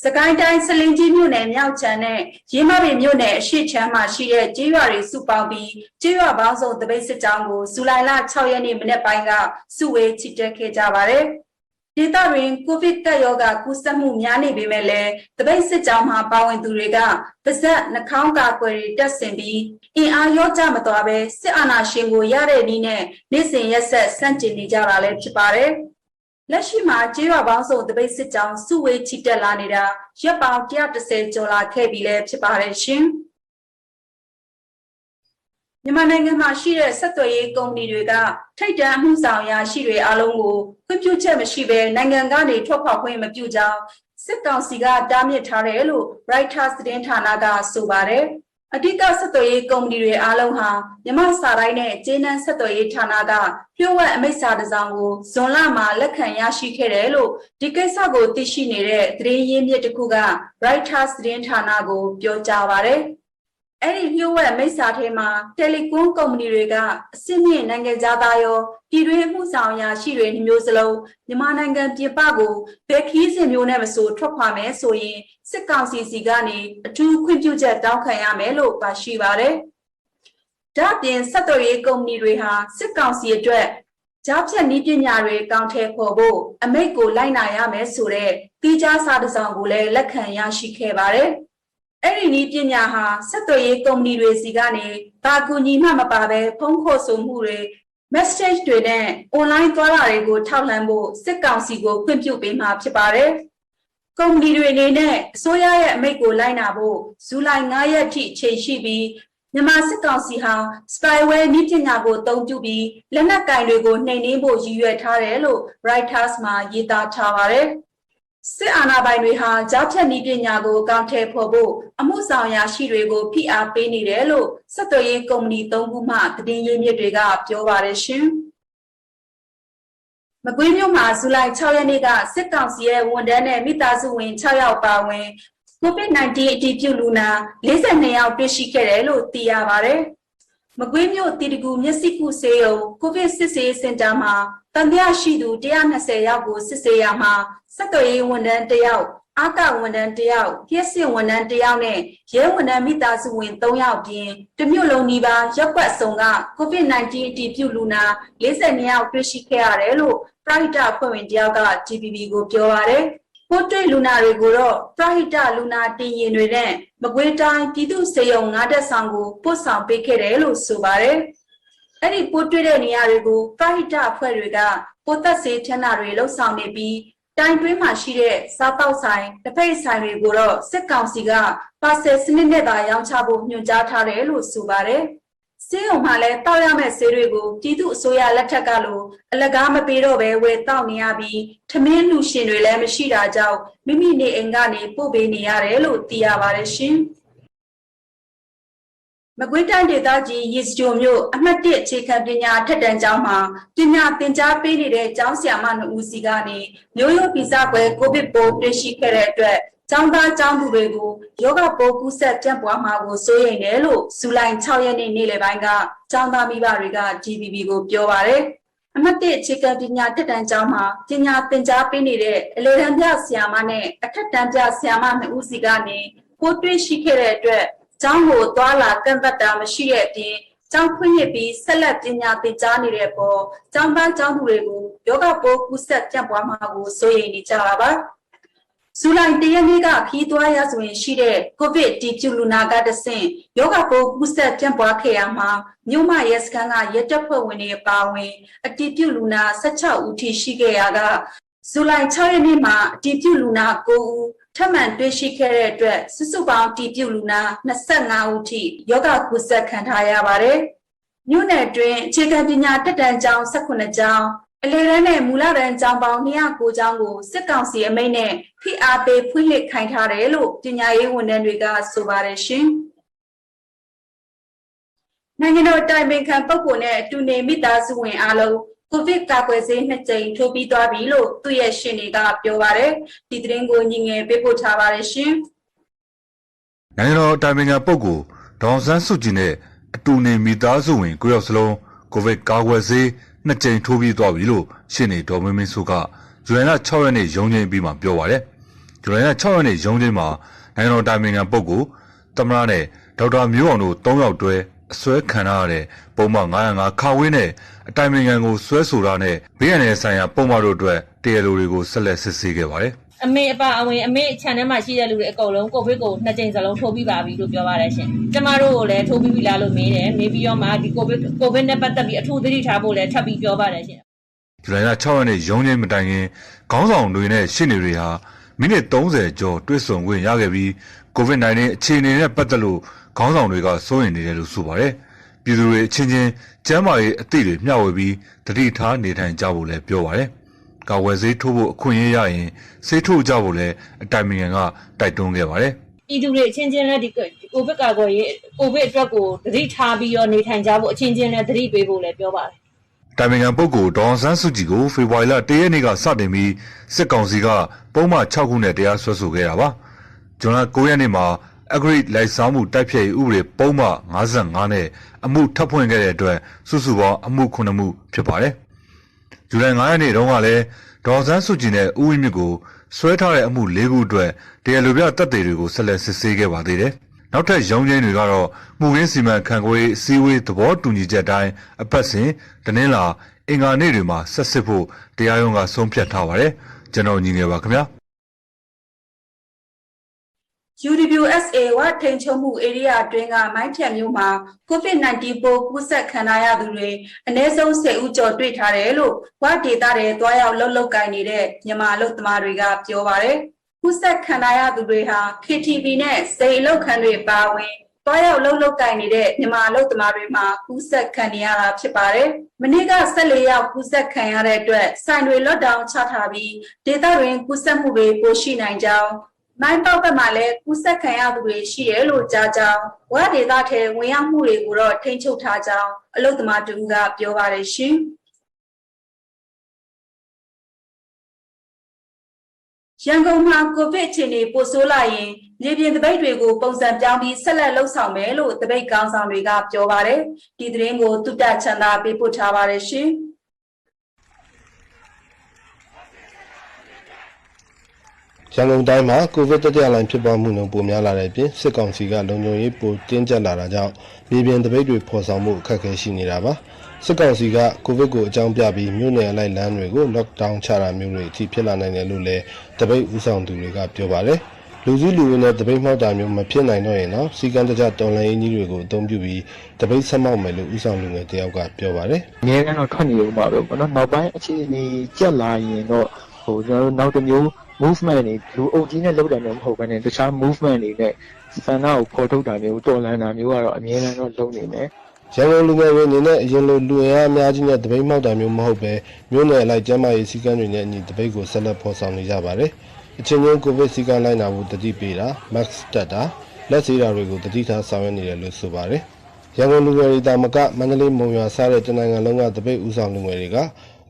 စကိုင်းတိုင်းစလင်ကြီးမြို့နယ်မြောက်ချမ်းနဲ့ရင်းမပင်မြို့နယ်အရှိချမ်းမှာရှိတဲ့ကျေးရွာတွေစုပေါင်းပြီးကျေးရွာပေါင်းစုံတပိတ်စစ်ကြောင်းကိုဇူလိုင်လ6ရက်နေ့မနေ့ပိုင်းကစုဝေးချစ်တက်ခဲ့ကြပါတယ်။ဒေသတွင်ကိုဗစ်ကပ်ရောဂါကူးစက်မှုများနေပေမဲ့လည်းတပိတ်စစ်ကြောင်းမှာပါဝင်သူတွေကပါဇက်နှာခေါင်းကာကွယ်တွေတက်ဆင်ပြီးအင်အားရောကြမသွားဘဲစစ်အာဏာရှင်ကိုရတဲ့နည်းနဲ့နေ့စဉ်ရက်ဆက်ဆန့်ကျင်နေကြတာလည်းဖြစ်ပါတယ်။လက်ရှိမှာကျေးရွာပေါင်းစုံတပိတ်စစ်ကြောင်းစုဝေးချီတက်လာနေတာရက်ပေါင်း130ကျော်လာခဲ့ပြီလည်းဖြစ်ပါတယ်ရှင်။မြန်မာနိုင်ငံမှာရှိတဲ့ဆက်သွယ်ရေးကုမ္ပဏီတွေကထိပ်တန်းအမှုဆောင်ရာရှိတွေအားလုံးကိုခွင့်ပြုချက်မရှိဘဲနိုင်ငံကနေထွက်ခွာခွင့်မပြုကြောင်းစစ်ကောင်စီကတားမြစ်ထားတယ်လို့ Reuters သတင်းဌာနကဆိုပါတယ်။အဓိကဆက်သွယ်ရေးကုမ္ပဏီတွေအားလုံးဟာမြန်မာစာတိုင်းနဲ့ကျေးနန်းဆက်သွယ်ရေးဌာနကလျှို့ဝှက်အမိန့်စာတစ်စောင်ကိုဇွန်လမှာလက်ခံရရှိခဲ့တယ်လို့ဒီကိစ္စကိုသိရှိနေတဲ့သတင်းရင်းမြစ်တစ်ခုက Reuters သတင်းဌာနကိုပြောကြားပါတယ်။အဲ့ဒီလျှို့ဝှက်မိတ်စာထဲမှာတယ်လီကွန်ကုမ္ပဏီတွေကအစစ်မြင့်နိုင်ငံသားရောပြည်တွင်းမှုဆောင်ရာရှိတွေမျိုးစလုံးမြန်မာနိုင်ငံပြည်ပကိုဘယ်ခီးစဉ်မျိုးနဲ့မဆိုထွက်ခွာမယ်ဆိုရင်စစ်ကောင်စီစီကနေအထူးခွင့်ပြုချက်တောင်းခံရမယ်လို့ပါရှိပါတယ်။ဒါ့အပြင်ဆက်သွယ်ရေးကုမ္ပဏီတွေဟာစစ်ကောင်စီအတွက်ကြားဖြတ်နည်းပညာတွေကောင်းထည့်ဖို့အမိန့်ကိုလိုက်နာရမယ်ဆိုတဲ့တိကျစာတစ်စောင်ကိုလည်းလက်ခံရရှိခဲ့ပါတယ်။အဲ့ဒီနည်းပညာဟာဆက်သွယ်ရေးကုမ္ပဏီတွေစီကနေဘာကူညီမှမပါဘဲဖုန်းခေါ်ဆိုမှုတွေ message တွေနဲ့ online သွားတာတွေကိုထောက်လှမ်းဖို့စစ်ကောင်စီကိုခွင့်ပြုပေးမှာဖြစ်ပါတယ်။ကုမ္ပဏီတွေအနေနဲ့အစိုးရရဲ့အမိန့်ကိုလိုက်နာဖို့ဇူလိုင်9ရက်ထိအချိန်ရှိပြီးမြန်မာစစ်ကောင်စီဟာ spyware နည်းပညာကိုအသုံးပြုပြီးလက်နက်ကင်တွေကိုနှိမ်နင်းဖို့ရည်ရွယ်ထားတယ်လို့ Reuters မှာရေးသားထားပါတယ်။စစ်အာဏာပိုင်တွေဟာကြားဖြတ်နည်းပညာကိုအကောင့်ထဲပေါ်ဖို့အမှုဆောင်ရာရှိတွေကိုဖိအားပေးနေတယ်လို့ဆက်သွယ်ရေးကုမ္ပဏီ3ခုမှသတင်းရင်းမြစ်တွေကပြောပါတယ်ရှင်။မကွေးမြို့မှာဇူလိုင်6ရက်နေ့ကစစ်ကောင်စီရဲ့ဝန်ထမ်းနဲ့မိသားစုဝင်6ယောက်ပါဝင် COVID-19 အတည်ပြုလူနာ42ယောက်တွေ့ရှိခဲ့တယ်လို့သိရပါတယ်။မကွေးမြို့တီတကူမျက်စိကုဆေးရုံကိုဗစ်စစ်ဆေးစင်တာမှာတန်တရားရှိသူ120ယောက်ကိုစစ်ဆေးရမှာဆက်သွယ်ရေးဝန်ထမ်း1ယောက်အာကဝန်ထမ်း1ယောက်ပြည့်စင်ဝန်ထမ်း1ယောက်နဲ့ရဲဝန်ထမ်းမိသားစုဝင်3ယောက်ပြင်တမြို့လုံးနီးပါးရပ်ကွက်စုံက COVID-19 အတည်ပြုလူနာ42ယောက်တွေ့ရှိခဲ့ရတယ်လို့ပရိဒအဖွဲ့ဝင်တယောက်က GPP ကိုပြောပါတယ်။ပို့တွေ့လူနာတွေကိုတော့ပရိဒလူနာတင်ရင်တွေနဲ့မကွေးတိုင်းပြည်သူ့စေယုံ9တက်ဆောင်ကိုပို့ဆောင်ပေးခဲ့တယ်လို့ဆိုပါတယ်။အဲ့ဒီပို့တွေ့တဲ့နေရာတွေကိုပရိဒအဖွဲ့တွေကပို့သက်စေထန်းတာတွေလှုပ်ဆောင်နေပြီးတိုင်းတွင်းမှာရှိတဲ့စားတောက်ဆိုင်တစ်ဖက်ဆိုင်တွေကိုတော့စစ်ကောင်စီကပါဆယ်စနစ်နဲ့သာရောင်းချဖို့ညွှန်ကြားထားတယ်လို့ဆိုပါတယ်။ဆေးရုံမှာလည်းတောက်ရမယ့်ဆေးတွေကိုပြည်သူအစိုးရလက်ထက်ကလိုအလကားမပေးတော့ဘဲဝယ်တောက်နေရပြီးထမင်းလူရှင်တွေလည်းမရှိတာကြောင့်မိမိနေအိမ်ကနေပို့ပေးနေရတယ်လို့သိရပါတယ်ရှင်။မကွေးတိုင်းဒေသကြီးရေစကြိုမြို့အမှတ်1အခြေခံပညာထက်တန်းကျောင်းမှာပညာသင်ကြားပေးနေတဲ့ကျောင်းဆရာမ2ဦးစီကနေမျိုးရိုးဗီဇကွယ်ကိုဗစ်ပိုးတွေ့ရှိခဲ့တဲ့အတွက်ကျောင်းသားကျောင်းသူတွေကိုယောဂပိုးကူးစက်ပြန့်ပွားမှာကိုစိုးရိမ်တယ်လို့ဇူလိုင်6ရက်နေ့နေ့လယ်ပိုင်းကကျောင်းသားမိဘတွေက GPP ကိုပြောပါတယ်။အမှတ်1အခြေခံပညာထက်တန်းကျောင်းမှာပညာသင်ကြားပေးနေတဲ့အလယ်တန်းပြဆရာမနဲ့အထက်တန်းပြဆရာမ2ဦးစီကနေပိုးတွေ့ရှိခဲ့တဲ့အတွက်ကျောင်းကိုသွားလာကန့်သတ်တာမရှိတဲ့အပြင်ကျောင်းဖွင့်ရပြီးဆက်လက်ပညာသင်ကြားနေတဲ့ပေါ်ကျောင်းသားကျောင်းသူတွေကိုယောဂပိုးကူးစက်ပြန့်ပွားမှာကိုစိုးရိမ်နေကြတာပါ။ဇူလိုင်1ရက်နေ့ကခီးသွားရဆိုရင်ရှိတဲ့ကိုဗစ်တီကျူလူနာကတဆင့်ယောဂပိုးကူးစက်ပြန့်ပွားခဲ့ရမှာမြို့မရဲစခန်းကရဲတပ်ဖွဲ့ဝင်တွေပါဝင်အတီကျူလူနာ16ဦးထိရှိခဲ့ရကဇူလိုင်6ရက်နေ့မှာအတီကျူလူနာ9ဦးထပ်မံတွေ့ရှိခဲ့တဲ့အတွက်စုစုပေါင်းတည်ပြုလူနာ25ဦးထိယောဂကူးစက်ခံထားရပါတယ်။မြို့နယ်တွင်အခြေခံပညာတက်တန်းကျောင်း18ကျောင်းအလယ်တန်းနဲ့မူလတန်းကျောင်းပေါင်း209ကျောင်းကိုစစ်ကောင်စီအမိန့်နဲ့ဖိအားပေးဖွင့်လှစ်ခိုင်းထားတယ်လို့ပညာရေးဝန်ထမ်းတွေကဆိုပါတယ်ရှင်။နိုင်ငံတော်တိုင်ပင်ခံပုဂ္ဂိုလ်နဲ့အတူနေမိသားစုဝင်အားလုံးကိုဗစ်ကာကွယ်ဆေး2ကြိမ်ထိုးပြီးသွားပြီလို့သူ့ရဲ့ရှင်တွေကပြောပါတယ်။ဒီသတင်းကိုညီငယ်ပေးပို့ထားပါတယ်ရှင်။နိုင်ငံတော်တိုင်ပင်ခံပုဂ္ဂိုလ်ဒေါအောင်ဆန်းစုကြည်နဲ့အတူနေမိသားစုဝင်9ယောက်စလုံးကိုဗစ်ကာကွယ်ဆေး2ကြိမ်ထိုးပြီးသွားပြီလို့ရှင်နေဒေါ်မင်းမင်းစုကဇူလိုင်လ6ရက်နေ့ရုံးချိန်ပြီးမှပြောပါတယ်။ ဇူလိုင်လ6ရက်နေ့ရုံးချင်းမှာနိုင်ငံတော်တိုင်ပင်ခံပုဂ္ဂိုလ်သမ္မတနဲ့ဒေါက်တာမျိုးအောင်တို့3ယောက်တွဲအစွဲခံရတဲ့ပုံမှန်905ခါဝင်းနဲ့အတိုင်ပင်ခံကိုဆွဲဆိုတာနဲ့ဘေးရန်နယ်ဆိုင်ရာပုံမှန်တို့အတွက်တရားလိုတွေကိုဆက်လက်စစ်ဆေးခဲ့ပါတယ်အမေအပါအဝင်အမေခြံထဲမှာရှိတဲ့လူတွေအကုန်လုံးကိုဗစ်ကို2ကြိမ်စလုံးထိုးပြီးပါပြီလို့ပြောပါတယ်ရှင်။ကျမတို့ကိုလည်းထိုးပြီးပြီလားလို့မေးတယ်။မေးပြီးတော့မှဒီကိုဗစ်နဲ့ပတ်သက်ပြီးအထူးသတိထားဖို့လည်းထပ်ပြီးပြောပါတယ်ရှင်။ဇူလိုင်လ6ရက်နေ့ရုံးချင်းမတိုင်ခင်ခေါင်းဆောင်တွေနဲ့ရှင်းနေတွေဟာမိနစ်30ကျော်တွေ့ဆုံခွင့်ရခဲ့ပြီးကိုဗစ် -19 အခြေအနေနဲ့ပတ်သက်လို့ခေါင်းဆောင်တွေကစိုးရိမ်နေတယ်လို့ဆိုပါတယ်။ပြည်သူတွေအချင်းချင်းကျန်းမာရေးအသိတွေမျှဝေပြီးတတိထားနေထိုင်ကြဖို့လည်းပြောပါတယ်။ကာဝယ်ဆေးထိုးဖို့အခွင့်အရေးရရင်ဆေးထိုးကြဖို့လည်းအတိုင်ပင်ခံကတိုက်တွန်းခဲ့ပါတယ်။ပြည်သူတွေအချင်းချင်းလည်းဒီကိုဗစ်ကာကွယ်ရေးကိုဗစ်အတွက်ကိုတတိထားပြီးတော့နေထိုင်ကြဖို့အချင်းချင်းလည်းတတိပေးဖို့လည်းပြောပါတယ်။တိုင်ပင်ခံပုဂ္ဂိုလ်ဒေါ်အောင်ဆန်းစုကြည်ကိုဖေဖော်ဝါရီလ1ရက်နေ့ကစတင်ပြီးစစ်ကောင်စီကပုံမှန်6ခုနဲ့တရားစွဲဆိုခဲ့တာပါ။ဇွန်လ9ရက်နေ့မှာအဂရိလိုက်စားမှုတိုက်ဖျက်ရေးဥပဒေပုံမှန်55နဲ့အမှုထပ်ဖွင့်ခဲ့တဲ့အတွက်စုစုပေါင်းအမှု9မှုဖြစ်ပါတယ်။ဇူလိုင်9ရက်နေ့တုန်းကလည်းဒေါ်အောင်ဆန်းစုကြည်နဲ့ဦးဝင်းမြင့်ကိုဆွဲထားတဲ့အမှု4ခုအတွက်တရားလိုပြတပ်တွေတွေကိုဆက်လက်စစ်ဆေးခဲ့ပါသေးတယ်။နောက်ထပ်ရုံးချင်းတွေကတော့မှုရင်းစီမံခန့်ခွဲအစည်းအဝေးသဘောတူညီချက်တိုင်းအပတ်စဉ်တနင်္လာအင်္ဂါနေ့တွေမှာဆက်စစ်ဖို့တရားရုံးကဆုံးဖြတ်ထားပါတယ်။ကျွန်တော်ညီငယ်ပါခင်ဗျာ။ UWSA ဝထိန်ချုံမှု area အတွင်းကမိုင်းထက်မျိုးမှာ COVID-19 ပိုးကူးစက်ခံရသူတွေအနည်းဆုံး10ဦးကျော်တွေ့ထားတယ်လို့ဝဒေသတွေတွားရောက်လှုပ်လှုပ်ကိုင်နေတဲ့မြန်မာအလုပ်သမားတွေကပြောပါတယ်။ကူးစက်ခံရသူတွေဟာ KTV နဲ့စိန်အလုပ်ခံတွေပါဝင်တွားရောက်လှုပ်လှုပ်ကိုင်နေတဲ့မြန်မာအလုပ်သမားတွေမှာကူးစက်ခံရတာဖြစ်ပါတယ်။မနေ့က14ယောက်ကူးစက်ခံရတဲ့အတွက်ဆိုင်တွေ lockdown ချထားပြီးဒေသတွင်ကူးစက်မှုတွေပိုရှိနိုင်ကြောင်းမိုင်းပေါက်ဘက်မှာလည်းကူးစက်ခံရသူတွေရှိတယ်လို့ကြားကြောင်းဝါဒေသထဲဝင်ရောက်မှုတွေကိုတော့ထိန်းချုပ်ထားကြောင်းအလုပ်သမားတူကပြောပါတယ်ရှင်။ရန်ကုန်မှာကိုဗစ်အခြေအနေပိုဆိုးလာရင်မြေပြင်တပိတ်တွေကိုပုံစံပြောင်းပြီးဆက်လက်လှုပ်ဆောင်မယ်လို့တပိတ်ကောင်းဆောင်တွေကပြောပါတယ်။ဒီသတင်းကိုတုတ္တချန်သာပေးပို့ထားပါတယ်ရှင်။ရန်ကုန်တိုင်းမှာကိုဗစ်တတိယလှိုင်းဖြစ်ပွားမှုနှုန်းပိုများလာတဲ့အပြင်စစ်ကောင်စီကလုံခြုံရေးပိုတင်းကျပ်လာတာကြောင့်မြေပြင်တပိတ်တွေဖော်ဆောင်မှုအခက်အခဲရှိနေတာပါစစ်ကောင်စီကကိုဗစ်ကိုအကြောင်းပြပြီးမြို့နယ်အလိုက်လမ်းတွေကို lockdown ချတာမျိုးတွေအထိဖြစ်လာနိုင်တယ်လို့လည်းတပိတ်ဦးဆောင်သူတွေကပြောပါတယ်လူစုလူဝေးနဲ့တပိတ်မှောက်တာမျိုးမဖြစ်နိုင်တော့ရင်တော့စီကံတကြတော်လှန်ရေးကြီးတွေကိုအသုံးပြုပြီးတပိတ်ဆက်မောက်မယ်လို့ဦးဆောင်လူငယ်တယောက်ကပြောပါတယ်အများကတော့ထွက်နေလို့ပါပဲပေါ့နော်နောက်ပိုင်းအခြေအနေကျက်လာရင်တော့ကျွန်တော်တို့နောက်တစ်မျိုး movement တွေလူအုပ်ကြီးနဲ့လုပ်တယ်မျိုးမဟုတ်ဘဲနဲ့တခြား movement တွေနဲ့ဆန္ဒကိုဖော်ထုတ်တာမျိုးတော်လှန်တာမျိုးကတော့အများအားတော့လုပ်နေတယ်ရန်ကုန်လူငယ်တွေအနေနဲ့အရင်လိုလူအင်အားအများကြီးနဲ့တပိတ်မှောက်တာမျိုးမဟုတ်ပဲမြို့နယ်အလိုက်ကျန်းမာရေးစည်းကမ်းတွေနဲ့အညီတပိတ်ကိုဆက်လက်ဖော်ဆောင်နေကြပါတယ်အချင်းချင်းကိုဗစ်စည်းကမ်းလိုက်နာဖို့တတိပေးတာ mask တက်တာလက်ဆေးတာတွေကိုတတိထားဆောင်ရွက်နေတယ်လို့ဆိုပါတယ်ရန်ကုန်လူငယ်တွေတာမကမန္တလေးမုံရွာစားတဲ့တနင်္ဂနွေလုံးကတပိတ်ဦးဆောင်လူငယ်တွေက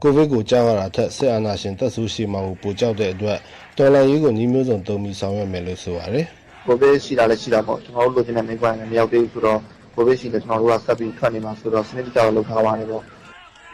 ကိုဗစ်ကိုကြောက်ရတာထက်စစ်အာဏာရှင်တပ်ဆိုးရှိမှကိုပိုကြောက်တဲ့အတွက်တော်လှန်ရေးကိုညီမျိုးစုံတုံးပြီးဆောင်ရွက်မယ်လို့ဆိုပါတယ်ကိုဗစ်ရှိတာလည်းရှိတာပေါ့ကျွန်တော်တို့လိုချင်တဲ့မိကွာနဲ့မရောက်သေးဘူးဆိုတော့ကိုဗစ်ရှိတယ်ကျွန်တော်တို့ကဆက်ပြီးထွက်နေမှာဆိုတော့စနစ်တကျလုပ်ထားပါတယ်ပေါ့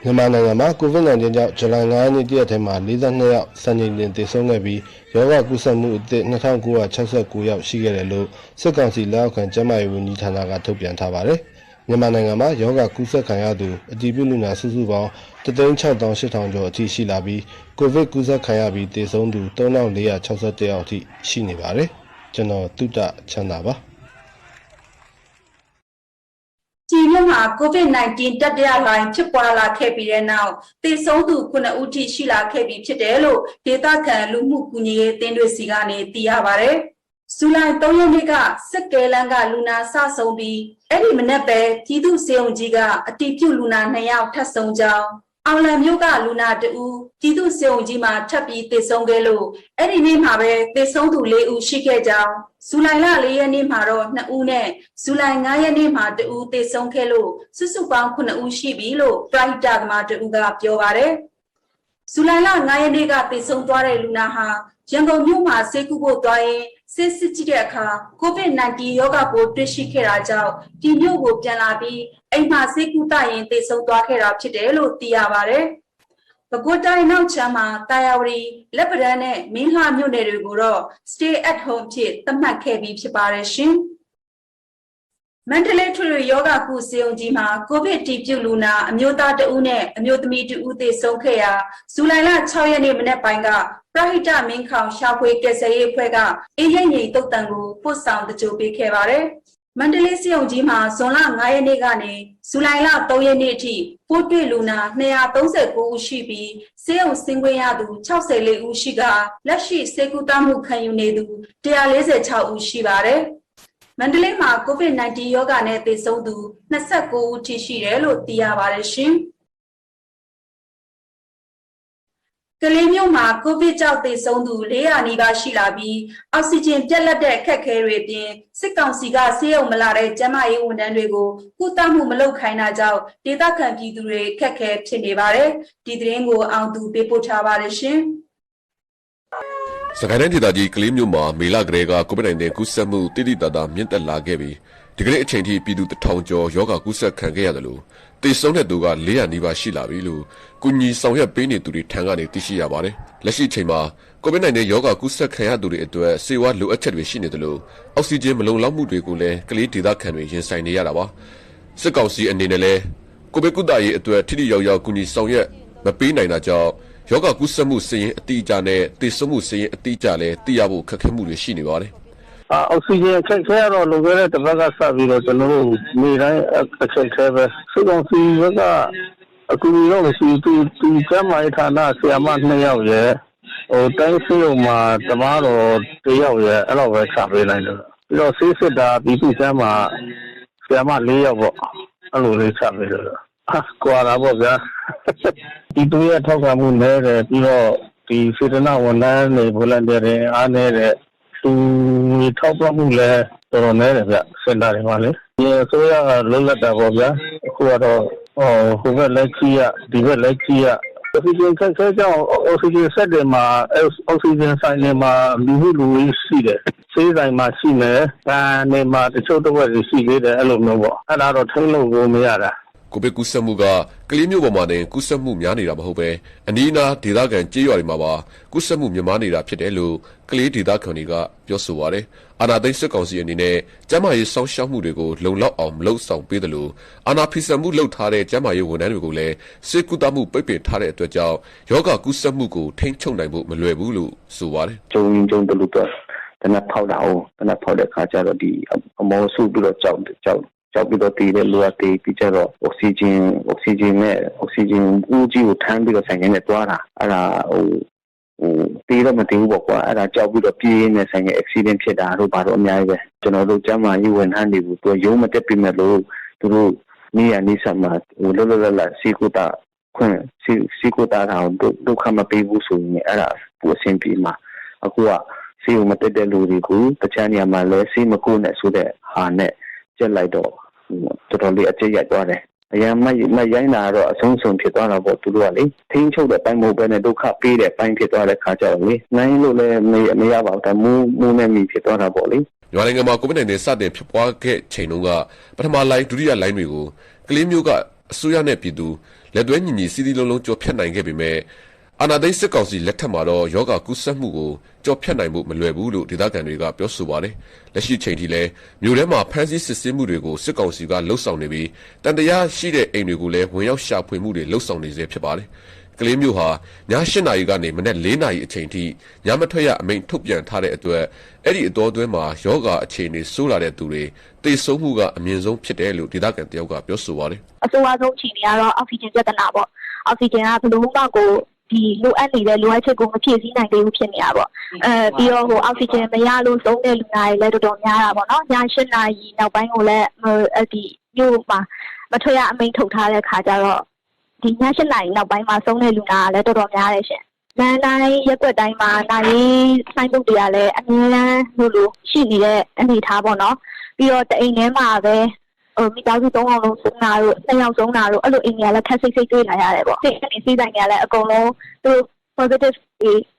မြန်မာနိုင်ငံမှာကိုဗစ် -19 ကြောင့်ဇူလိုင်9ရက်နေ့တရက်ထဲမှာ42ယောက်စံချိန်တင်သေဆုံးခဲ့ပြီးရောဂါကူးစက်မှုအသစ်2969ယောက်ရှိခဲ့တယ်လို့စစ်ကောင်စီလက်အောက်ခံကျန်းမာရေးဝန်ကြီးဌာနကထုတ်ပြန်ထားပါတယ်မြန်မာနိုင်ငံမှာရောဂါကူးစက်ခံရသူအတည်ပြုလူနာစုစုပေါင်း1,680,000 ကျော်အထိရှိလာပြီးကိုဗစ်ကူးစက်ခံရပြီးသေဆုံးသူ3,461ယောက်အထိရှိနေပါတယ်ကျွန်တော်တုတ္တချမ်းသာပါကြည်မြို့မှာ COVID-19 တတိယလှိုင်းဖြစ်ပွားလာခဲ့ပြီးတဲ့နောက်သေဆုံးသူ9ဦးထိရှိလာခဲ့ပြီးဖြစ်တယ်လို့ဒေသခံလူမှုကူညီရေးအသင်းတွေစီကနေသိရပါတယ်ဇူလိုင်3ရက်နေ့ကစစ်ကဲလန်းကလူနာစဆုံးပြီးအဲ့ဒီမနေ့ပဲပြည်သူ့စေုံကြီးကအတည်ပြုလူနာ2ယောက်ထပ်ဆုံးကြောင်းအောင်လံမြို့ကလူနာ2ဦးပြည်သူ့စေုံကြီးမှာထပ်ပြီးသေဆုံးခဲ့လို့အဲ့ဒီနေ့မှာပဲသေဆုံးသူ4ဦးရှိခဲ့ကြောင်းဇူလိုင်လ4ရက်နေ့မှာတော့2ဦးနဲ့ဇူလိုင်5ရက်နေ့မှာ2ဦးသေဆုံးခဲ့လို့စုစုပေါင်း9ဦးရှိပြီလို့ပရိုက်တာသမား2ဦးကပြောပါတယ်ဇူလိုင်လ5ရက်နေ့ကသေဆုံးသွားတဲ့လူနာဟာရန်ကုန်မြို့မှာဆေးကုဖို့သွားရင်စစ်ကြည့်တဲ့အခါ COVID-19 ရောဂါပိုးတွေ့ရှိခဲ့တာကြောင့်ဒီမြို့ကိုပြန်လာပြီးအိမ်မှာဆေးကုသရင်သေဆုံးသွားခဲ့တာဖြစ်တယ်လို့သိရပါတယ်။ ပဲခူးတိုင်းနောက်ချမ်းမှာတာယာဝတီလက်ပံတန်းနဲ့မင်းလှမြို့နယ်တွေကိုတော့ stay at home ဖြစ်သတ်မှတ်ခဲ့ပြီးဖြစ်ပါတယ်ရှင်မန္တလေးထွေထွေယောဂကုစေုံကြီးမှာကိုဗစ်တီပြုလူနာအမျိုးသားတဦးနဲ့အမျိုးသမီးတဦးသေဆုံးခဲ့ရာဇူလိုင်လ6ရက်နေ့မနက်ပိုင်းကပရဟိတမင်းခေါင်ရှာဖွေကယ်ဆယ်ရေးအဖွဲ့ကအေးရိပ်ငိမ်တုတ်တန်ကိုပို့ဆောင်တကြိုပေးခဲ့ပါတယ်မန္တလေးစေုံကြီးမှာဇွန်လ9ရက်နေ့ကနေဇူလိုင်လ3ရက်နေ့အထိပိုးတွေ့လူနာ239ဦးရှိပြီးစေုံဆင်းခွင့်ရသူ64ဦးရှိကလက်ရှိစေကူတာမှုခံယူနေသူ146ဦးရှိပါတယ်မန္တလေးမှာ COVID-19 ရောဂါနဲ့သေဆုံးသူ29ဦးထိရှိတယ်လို့သိရပါတယ်ရှင်ကလေးမျိုးမှာကိုဗစ်ကြောင့်သေဆုံးသူ400နီးပါးရှိလာပြီးအောက်ဆီဂျင်ပြတ်လတ်တဲ့အခက်အခဲတွေအပြင်စစ်ကောင်စီကဆေးရုံမလာတဲ့ကျန်းမာရေးဝန်ထမ်းတွေကိုကုသမှုမလုပ်ခိုင်းတာကြောင့်ဒေသခံပြည်သူတွေအခက်အခဲဖြစ်နေပါတယ်ဒီသတင်းကိုအောင်သူပေးပို့ထားပါတယ်ရှင်စကိုင်းတိုင်းဒေသကြီးကလေးမြို့မှာမေလကလေးက COVID-19 ကူးစက်မှုတိတိတသာမြင့်တက်လာခဲ့ပြီးဒီကနေ့အချိန်ထိပြည်သူ1000ကျော်ရောဂါကူးစက်ခံခဲ့ရတယ်လို့သေဆုံးတဲ့သူက400နီးပါးရှိလာပြီလို့ကုညီဆောင်ရွက်ပေးနေသူတွေထံကနေသိရှိရပါတယ်။လက်ရှိချိန်မှာ COVID-19 ရောဂါကူးစက်ခံရသူတွေအတွက်ဆေးဝါးလိုအပ်ချက်တွေရှိနေတယ်လို့အောက်ဆီဂျင်မလုံလောက်မှုတွေကိုလည်းကလေးဒေသခံတွေရင်ဆိုင်နေရတာပါ။စစ်ကောင်စီအနေနဲ့လည်းကိုဗစ်ကုသရေးအတွက်ထိထိရောက်ရောက်ကုညီဆောင်ရွက်မပေးနိုင်တာကြောင့်ယောဂကုသမှုစရင်အတိအကျနဲ့သေဆုံးမှုစရင်အတိအကျလည်းသိရဖို့ခက်ခဲမှုတွေရှိနေပါတယ်။အောက်ဆီဂျင်အခက်အခဲတော့လိုခဲ့တဲ့တစ်ပတ်ကစပြီးတော့ကျွန်တော်တို့နေတိုင်းအခက်အခဲပဲစစ်ကောင်စီကအကူအညီတော့မရှိသူကျမ်းမာရေးဌာနဆရာမ2ယောက်ရဲ့တိုင်းစီုံမှာတမားတော်1ယောက်ရဲ့အဲ့လိုပဲချပေးနိုင်တယ်ပြီးတော့ဆေးစစ်တာပြည်သူ့ကျမ်းမာဆရာမ4ယောက်ပေါ့အဲ့လိုလေးချပေးတယ်ကွာတာပေါ့ဗျာဒီတို့ရထောက်ခံမှုနဲ့ပြီးတော့ဒီစေတနာဝန်ထမ်းတွေ volunteer တွေအားနေတဲ့သူထောက်ပံ့မှုလည်းတော်တော်နည်းတယ်ဗျစင်တာတွေမှာလေဒီဆိုရလုံးလက်တာပေါ့ဗျာအခုကတော့ဟိုဘက်လက်ကြီးရဒီဘက်လက်ကြီးရအောက်ဆီဂျင်ဆက်ကြောင်းအောက်ဆီဂျင်ဆက်တယ်မှာအောက်ဆီဂျင်ဆိုင်တွေမှာလူရှိတယ်ဆေးဆိုင်မှာရှိမယ်။ဒါနေမှာတချို့တော့ရှိသေးတယ်အဲ့လိုမျိုးပေါ့။အဲ့ဒါတော့ထိန်းလို့ကိုမရတာကိုဗစ်ကူးစက်မှုကကလေးမျိုးပေါ်မှာတင်ကူးစက်မှုများနေတာမဟုတ်ပဲအနီးအနားဒေသခံကြေးရွာတွေမှာပါကူးစက်မှုမြင့်မားနေတာဖြစ်တယ်လို့ကလေးဒေသခံတွေကပြောဆိုပါတယ်။အာဏာသိမ်းစစ်ကောင်စီအနေနဲ့ကျန်းမာရေးစောင့်ရှောက်မှုတွေကိုလုံလောက်အောင်မလုပ်ဆောင်ပေးတယ်လို့အာဏာဖီဆန်မှုလုပ်ထားတဲ့ကျန်းမာရေးဝန်ထမ်းတွေကိုလည်းစစ်ကူတမှုပိတ်ပင်ထားတဲ့အတွက်ကြောင့်ယောဂကူးစက်မှုကိုထိန်းချုပ်နိုင်ဖို့မလွယ်ဘူးလို့ဆိုပါတယ်။ကျုံတလူတော့တနက်ဖောက်တာဟုတ်တနက်ဖောက်တဲ့ခါကျတော့ဒီအမောစုပြီးတော့ကြောက်ပြီးတော့တည်တဲ့လူအသေးပြီးကြတော့အောက်ဆီဂျင်ဦးကြီးကိုထမ်းပြီးတော့ဆိုင်ငယ်နဲ့တွားတာအဲ့ဒါတေးတော့မတေးဘူးပေါ့ကွာအဲ့ဒါကြောက်ပြီးတော့ပြေးနေဆိုင်ငယ် accident ဖြစ်တာတို့ဘာလို့အများကြီးပဲကျွန်တော်တို့ကျမ်းမာရေးဝန်ထမ်းတွေကိုသူရုံးမတက်ပြမယ်လို့သူတို့နေရနေဆက်မှာလောလောလတ်စီကူတာခွင့်စီကူတာတော့ဒုက္ခမပေးဘူးဆိုရင်အဲ့ဒါပူအဆင်ပြေမှာအခုကစီကိုမတက်တဲ့လူတွေကိုတခြားနေရာမှာလဲစီမကိုနဲ့ဆိုတဲ့ဟာနဲ့ကျက်လိုက်တော့တော်တော်လေးအကျက်ရိုက်သွားတယ်အရင်မရိုင်းတာတော့အဆုံးဖြစ်သွားတာပေါ့သူတို့ကလေထိန်းချုပ်တဲ့ပိုင်းမဟုတ်ဘဲနဲ့ဒုက္ခပေးတဲ့ပိုင်းဖြစ်သွားတဲ့ခါကျတော့လေနိုင်လို့လည်းမရပါဘူးဒါမူးနဲ့မိဖြစ်သွားတာပေါ့လေမြန်မာနိုင်ငံမှာCOVID-19 စတင်ဖြစ်ပွားခဲ့ချိန်တုန်းကပထမလိုင်းဒုတိယလိုင်းတွေကိုကလေးမျိုးကအစိုးရနဲ့ပြည်သူလက်တွဲညီစီးလုံးကြော်ဖြတ်နိုင်ခဲ့ပေမဲ့အာဏာသိမ်းစစ်ကောင်စီလက်ထက်မှာတော့ယောဂကူးစက်မှုကိုကြော်ဖြတ်နိုင်ဖို့မလွယ်ဘူးလို့ဒေသခံတွေကပြောဆိုပါတယ်။လက်ရှိချိန်ထိလည်းမြို့ထဲမှာဖမ်းဆီးစစ်ဆေးမှုတွေကိုစစ်ကောင်စီကလှုပ်ဆောင်နေပြီးတန်တရားရှိတဲ့အိမ်တွေကိုလည်းဝင်ရောက်ရှာဖွေမှုတွေလှုပ်ဆောင်နေစေဖြစ်ပါတယ်။ကလေးမျိုးဟာည8နာရီကနေမနက်4နာရီအချိန်ထိညမထွက်ရအမိန့်ထုတ်ပြန်ထားတဲ့အတွက်အဲ့ဒီအတော်အတွင်းမှာယောဂအခြေအနေဆိုးလာတဲ့သူတွေတေဆုံးမှုကအမြင့်ဆုံးဖြစ်တယ်လို့ဒေသခံတယောက်ကပြောဆိုပါတယ်။အဆိုအဆုံးအခြေအနေကတော့အောက်ဆီဂျင်ပြဿနာပေါ့။အောက်ဆီဂျင်ကဘယ်လိုမှကိုဒီလိုအပ်နေတဲ့လိုအပ်ချက်ကိုမဖြည့်ဆည်းနိုင်သေးဘူးဖြစ်နေတာပေါ့ပြီးတော့အောက်ဆီဂျင်မရလို့သုံးတဲ့လူနာတွေလည်းတော်တော်များတာပေါ့နော်ည8နာရီနောက်ပိုင်းကိုလည်းဒီမြို့မှာမထွက်ရအမိန့်ထုတ်ထားတဲ့ခါကျတော့ဒီည8နာရီနောက်ပိုင်းမှာသုံးတဲ့လူနာကလည်းတော်တော်များတယ်ရှင်လမ်းတိုင်းရက်ွက်တိုင်းမှာနိုင်ဆိုင်ပုတ်တွေကလည်းအများလို့ရှိနေတဲ့အနေအထားပေါ့နော်ပြီးတော့တအိမ်ထဲမှာပဲမိသားစု3အောင်လုံးဆုံးတာတို့2ယောက်ဆုံးတာတို့အဲ့လိုအိမ်တွေကလည်းခက်စိတ်တွေ့လာရတယ်ပေါ့။ဒီကနေစီးဆိုင်တွေကလည်းအကုန်လုံးသူ positive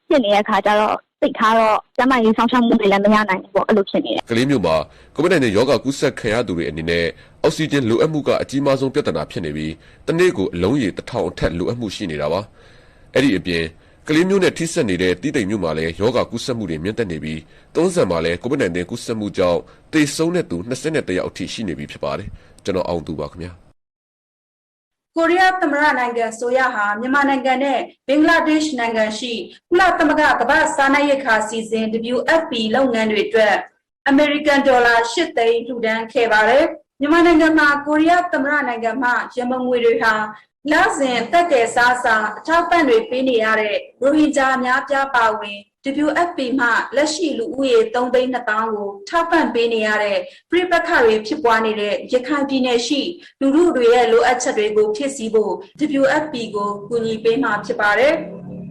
ဖြစ်နေတဲ့အခါကျတော့သိထားတော့ကျမကြီးဆောင်ရှောက်မှုတွေလည်းမရနိုင်ဘူးပေါ့အဲ့လိုဖြစ်နေတယ်။ကလေးမျိုးမှာ COVID-19 ရောဂါကူးစက်ခံရသူတွေအနေနဲ့အောက်ဆီဂျင်လိုအပ်မှုကအကြီးမားဆုံးပြဿနာဖြစ်နေပြီးတနေ့ကိုအလုံးရေ1000အထက်လိုအပ်မှုရှိနေတာပါ။ အဲ့ဒီအပြင်ကလေးမျိုးနဲ့ထိစပ်နေတဲ့တိတိမ်မျိုးမှာလည်းယောဂကူးစက်မှုတွေမြင့်တက်နေပြီးသုံးဆန်မှာလည်း COVID-19 ကူးစက်မှုကြောင့်သေဆုံးတဲ့သူ21ယောက်အထိရှိနေပြီဖြစ်ပါတယ်ကျွန်တော်အောင်သူပါခင်ဗျာကိုရီးယားသမ္မတနိုင်ငံဆိုရဟာမြန်မာနိုင်ငံနဲ့ဘင်္ဂလားဒေ့ရှ်နိုင်ငံရှိကုလသမဂ္ဂကမ္ဘာ့စားနပ်ရိက္ခာစီစဉ် WFP လုပ်ငန်းတွေအတွက်အမေရိကန်ဒေါ်လာ8သိန်းလှူဒန်းခဲ့ပါတယ်မြန်မာနိုင်ငံမှာကိုရီးယားသမ္မတနိုင်ငံမှရမငွေတွေဟာလစဉ်တက်တဲ့စားစာအထောက်ပံ့တွေပေးနေရတဲ့ရိုဟင်ဂျာများပြားပါဝင် WFP မှလက်ရှိလူဦးရေ3သိန်း2သောင်းကိုထောက်ပံ့ပေးနေရတဲ့ပြည်ပခါတွေဖြစ်ပွားနေတဲ့ရခိုင်ပြည်နယ်ရှိလူထုတွေရဲ့လိုအပ်ချက်တွေကိုဖြည့်ဆည်းဖို့ WFP ကိုကူညီပေးမှာဖြစ်ပါတယ်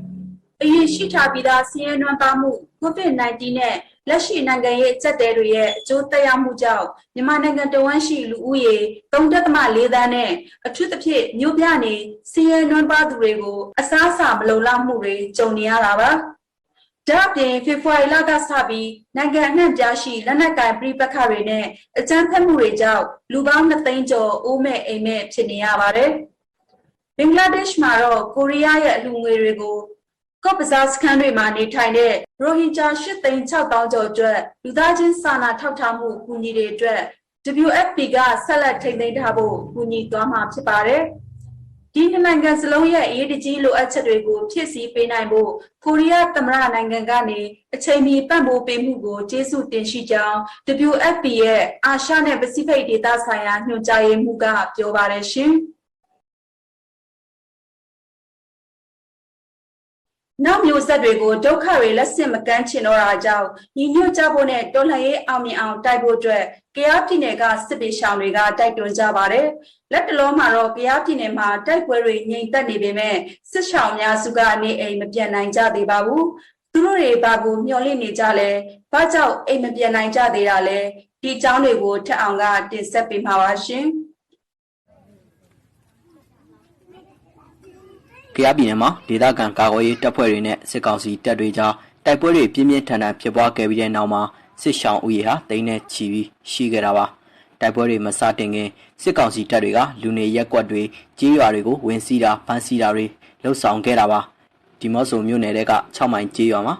။အရင်ရှိထားပြီးသားစီးရဲနွမ်းပါမှု COVID-19 နဲ့လက်ရှိနိုင်ငံရေးအကျပ်တဲတွေရဲ့အကျိုးသက်ရောက်မှုကြောင့်မြန်မာနိုင်ငံတဝန်းရှိလူဦးရေ3.4 သန်းနဲ့အထူးသဖြင့်မြို့ပြနေစီးရဲနွမ်းပါသူတွေကိုအစားအစာမလုံလောက်မှုတွေကြုံနေရတာပါ။ဒါ့အပြင်ဖေဖော်ဝါရီလကစပြီးနိုင်ငံအနှံ့ပြားရှိလက်နက်ကိုင်ပြည်ပခါတွေနဲ့အကြမ်းဖက်မှုတွေကြောင့်လူပေါင်း2သိန်းကျော်အိုးမဲ့အိမ်မဲ့ဖြစ်နေရပါတယ်။ဘင်္ဂလားဒေ့ရှ်မှာတော့ကိုရီးယားရဲ့အလှူငွေတွေကိုကော့ပဇာစခန်းတွေမှာနေထိုင်တဲ့ရိုဟင်ဂျာ8သိန်း6သောင်းကျော်အတွက်လူသားချင်းစာနာထောက်ထားမှုအကူအညီတွေအတွက် WFP ကဆက်လက်ထိန်းသိမ်းထားဖို့ကူညီသွားမှာဖြစ်ပါတယ်။ဒီနိုင်ငံစလုံးရဲ့အရေးတကြီးလိုအပ်ချက်တွေကိုဖြည့်ဆည်းပေးနိုင်ဖို့ကိုရီးယားသမ္မတနိုင်ငံကနေအချိန်မီပံ့ပိုးပေးမှုကိုကျေးဇူးတင်ရှိကြောင်း WFP ရဲ့အာရှနဲ့ပစိဖိတ်ဒေသဆိုင်ရာညွှန်ကြားရေးမှူးကပြောပါတယ်ရှင်။နောက်မျိုးဆက်တွေကိုဒုက္ခတွေလက်ဆင့်မကမ်းချင်တော့တာကြောင့်ညီညွတ်ကြဖို့နဲ့တော်လှန်ရေးအောင်မြင်အောင်တိုက်ဖို့အတွက်ကယားပြည်နယ်ကစစ်ပေးရှောင်တွေကတိုက်တွန်းကြပါတယ်။လက်တလုံးမှာတော့ကယားပြည်နယ်မှာတိုက်ပွဲတွေငြိမ်သက်နေပေမဲ့စစ်ရှောင်များစုကနေအိမ်မပြန်နိုင်ကြသေးပါဘူး။သူတို့တွေဘာကိုမျှော်လင့်နေကြလဲ။ဘာကြောင့်အိမ်မပြန်နိုင်ကြသေးတာလဲ။ဒီအကြောင်းတွေကိုထပ်အောင်ကတင်ဆက်ပေးမှာပါရှင်။ကယားပြည်နယ်မှာဒေသခံကာကွယ်ရေးတပ်ဖွဲ့တွေနဲ့စစ်ကောင်စီတပ်တွေကြားတိုက်ပွဲတွေပြင်းပြင်းထန်ထန်ဖြစ်ပွားခဲ့ပြီးတဲ့နောက်မှာစစ်ရှောင်းဦးရေဟာတိန်းနဲ့ချီပြီးရှိခဲ့တာပါတိုက်ပွဲတွေမစတင်ခင်စစ်ကောင်စီတပ်တွေကလူနေရက်ကွက်တွေကြေးရွာတွေကိုဝင်စီးတာဖမ်းဆီးတာတွေလှုပ်ဆောင်ခဲ့တာပါဒီမော့ဆိုမြို့နယ်က6မိုင်ကြေးရွာမှာ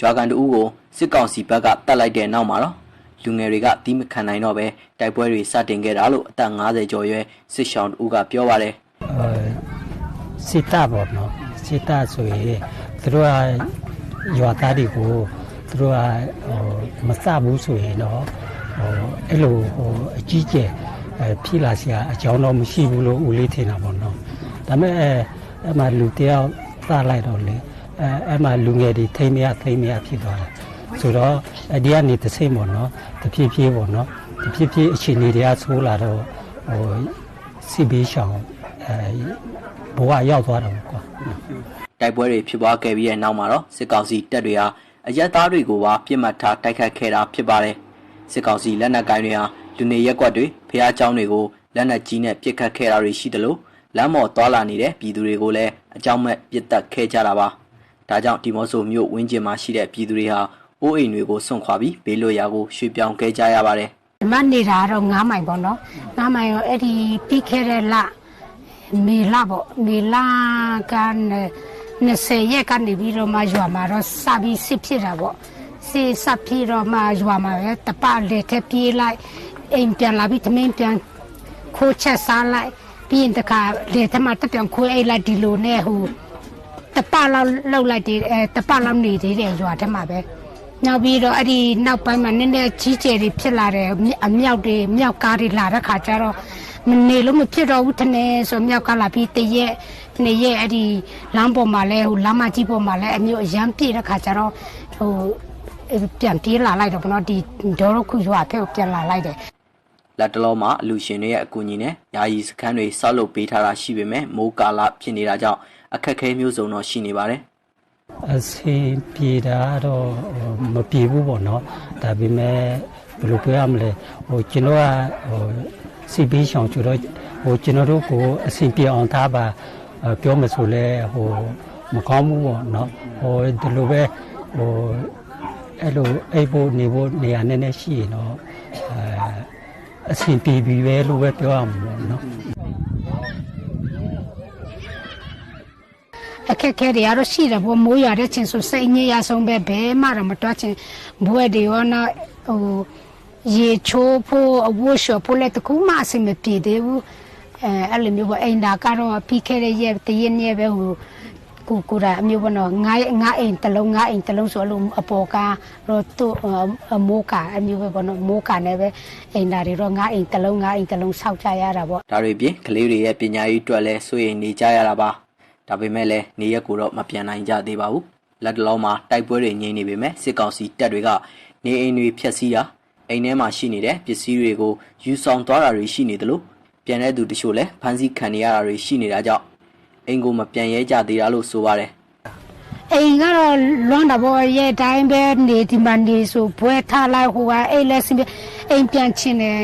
ရွာကန်တူကိုစစ်ကောင်စီဘက်ကတတ်လိုက်တဲ့နောက်မှာတော့လူငယ်တွေကတီးမခံနိုင်တော့ပဲတိုက်ပွဲတွေစတင်ခဲ့တာလို့အသက်50ကျော်ရွယ်စစ်ရှောင်းဦးကပြောပါတယ်စစ်တပ်ပေါ့နော်စစ်တပ်ဆိုရင်သူတို့ကရွာသားတွေကိုသူတို့ကမစဘူးဆိုရင်တော့အဲ့လိုအကြီးကျယ်ဖြစ်လာစရာအကြောင်းတော့မရှိဘူးလို့ဦးလေးထင်တာပေါ့နော်ဒါပေမဲ့အဲ့မှာလူတယောက်သလိုက်တော့လေအဲ့မှာလူငယ်တွေထိမရဖြစ်သွားတယ်ဆိုတော့ဒီကနေတစ်စိမ့်ပေါ့နော်တဖြည်းဖြည်းပေါ့နော်တဖြည်းဖြည်းအခြေအနေတွေကဆိုးလာတော့စစ်ဘေးရှောင်ဘဝရောက်သွားတော့ကွာတိုက်ပွဲတွေဖြစ်ပွားခဲ့ပြီးတဲ့နောက်မှာတော့စစ်ကောင်စီတပ်တွေဟာအရက်သားတွေကိုပါပြစ်မှတ်ထားတိုက်ခတ်ခဲ့တာဖြစ်ပါတယ်စစ်ကောင်စီလက်နက်ကိုင်းတွေဟာလူနေရက်ကွက်တွေဖျားเจ้าတွေကိုလက်နက်ကြီးနဲ့ပစ်ခတ်ခဲ့တာတွေရှိတယ်လို့လမ်းမော်သွားလာနေတဲ့ပြည်သူတွေကိုလည်းအကြောင်းမဲ့ပစ်တက်ခဲ့ကြတာပါဒါကြောင့်ဒီမော့ဆိုမြို့ဝင်းကျင်မှာရှိတဲ့ပြည်သူတွေဟာအိုးအိမ်တွေကိုစွန့်ခွာပြီးဘေးလွတ်ရာကိုရွှေ့ပြောင်းခဲ့ကြရပါတယ်ဒီမှာနေတာတော့9မိုင်ပေါ့နော်9မိုင်ရောအဲ့ဒီပြီးခဲ့တဲ့လမေလပေါ့မေလက20ရက်ကနေပြီးတော့မှရွာမှာတော့စပြီးစစ်ဖြစ်တာပေါ့စစ်စဖြစ်တော့မှရွာမှာပဲတပလေထက်ပြေးလိုက်အိမ်ပြန်လာပြီးသမင်းပြန်ခိုးချက်စားလိုက်ပြီးရင်တခါလေထမတပြန်ခိုးအိတ်လိုက်ဒီလိုနဲ့ဟိုတပလောက်လောက်လိုက်တယ်တပလောက်နေသေးတယ်ရွာထက်မှာပဲနောက်ပြီးတော့အဲ့ဒီနောက်ပိုင်းမှာနည်းနည်းကြီးကျယ်တွေဖြစ်လာတယ်အမြောက်ကားတွေလာတဲ့ခါကျတော့မနေလို့မဖြစ်တော့ဘူးထနေဆိုမြောက်ကလာပြီးတရက်နှစ်ရက်အဲ့ဒီလမ်းပေါ်မှာလဲဟိုလမ်းမကြီးပေါ်မှာလဲအမျိုးအရန်ပြည့်တဲ့ခါကျတော့ဟိုပြန်ပြေးလာလိုက်တော့ဘနော်ဒီဒေါ်ရခုရွာဖက်ကိုပြန်လာလိုက်တယ်လက်တလုံးမှာအလူရှင်တွေရဲ့အကူအညီနဲ့ယာယီစခန်းတွေဆောက်လုပ်ပေးထားတာရှိပေမဲ့မိုးကာလဖြစ်နေတာကြောင့်အခက်အခဲမျိုးစုံတော့ရှိနေပါတယ်အစီပြေတာတော့မပြေဘူးပေါ့နော်ဒါပေမဲ့ဘယ်လိုပြောရမလဲဟိုကျွန်တော်ကဟိုစီဘေးရှောင်ကျတော့ဟိုကျွန်တော်တို့ကိုအစီပြေအောင်ထားပါပြောမဆိုလဲဟိုမကောင်းဘူးပေါ့နော်ဟိုဒီလိုပဲဟိုအဲ့လိုအိပ်ဖို့နေဖို့နေရာနဲ့နဲ့ရှိရင်တော့အစီပြေပြီးပဲလို့ပဲပြောရမှာပေါ့နော် အခက်ခဲတွေကတော့ရှိတယ်ပေါ့မိုးရွာတဲ့ချင်းဆိုစိတ်ညစ်ရဆုံးပဲဘဲမှတော့မတွားချင်ဘွဲတွေရောနော်ဟိုရေချိုးဖို့အဝတ်လျှော်ဖို့လည်းတကူမှအဆင်မပြေသေးဘူးအဲ့လိုမျိုးပေါ့အိမ်သာကတော့ပြီးခဲ့တဲ့ရက်တရက်နေ့ပဲဟိုကိုရာအမျိုးပေါ့နော်ငါအိမ်တလုံးဆိုလို့အပေါ်ကတော့သူ့မိုးကအမျိုးပဲပေါ့နော်မိုးကလည်းပဲအိမ်သာတွေတော့ငါအိမ်တလုံးဆောက်ကြရတာပေါ့ဒါတွေပြင်ကလေးတွေရဲ့ပညာရေးအတွက်လည်းစိုးရိမ်နေကြရတာပါဒါပေမဲ့လည်းနေရက်ကိုတော့မပြန်နိုင်ကြသေးပါဘူးလက်တလုံးမှာတိုက်ပွဲတွေငြိမ်နေပေမဲ့စစ်ကောင်စီတပ်တွေကနေအိမ်တွေဖျက်ဆီးတာအိမ်ထဲမှာရှိနေတဲ့ပစ္စည်းတွေကိုယူဆောင်သွားတာတွေရှိနေတယ်လို့ပြန်တဲ့သူတချို့လည်းဖမ်းဆီးခံနေရတာတွေရှိနေတာကြောင့်အိမ်ကိုမပြန်ရဲကြသေးတာလို့ဆိုပါတယ်အိမ်ကတော့လွမ်းတာပေါ့ရဲ့တိုင်းပဲနေဒီမန်ဒီဆိုဘွဲထားလိုက်ဟိုကအိမ်လဲစင်အိမ်ပြန်ချင်တယ်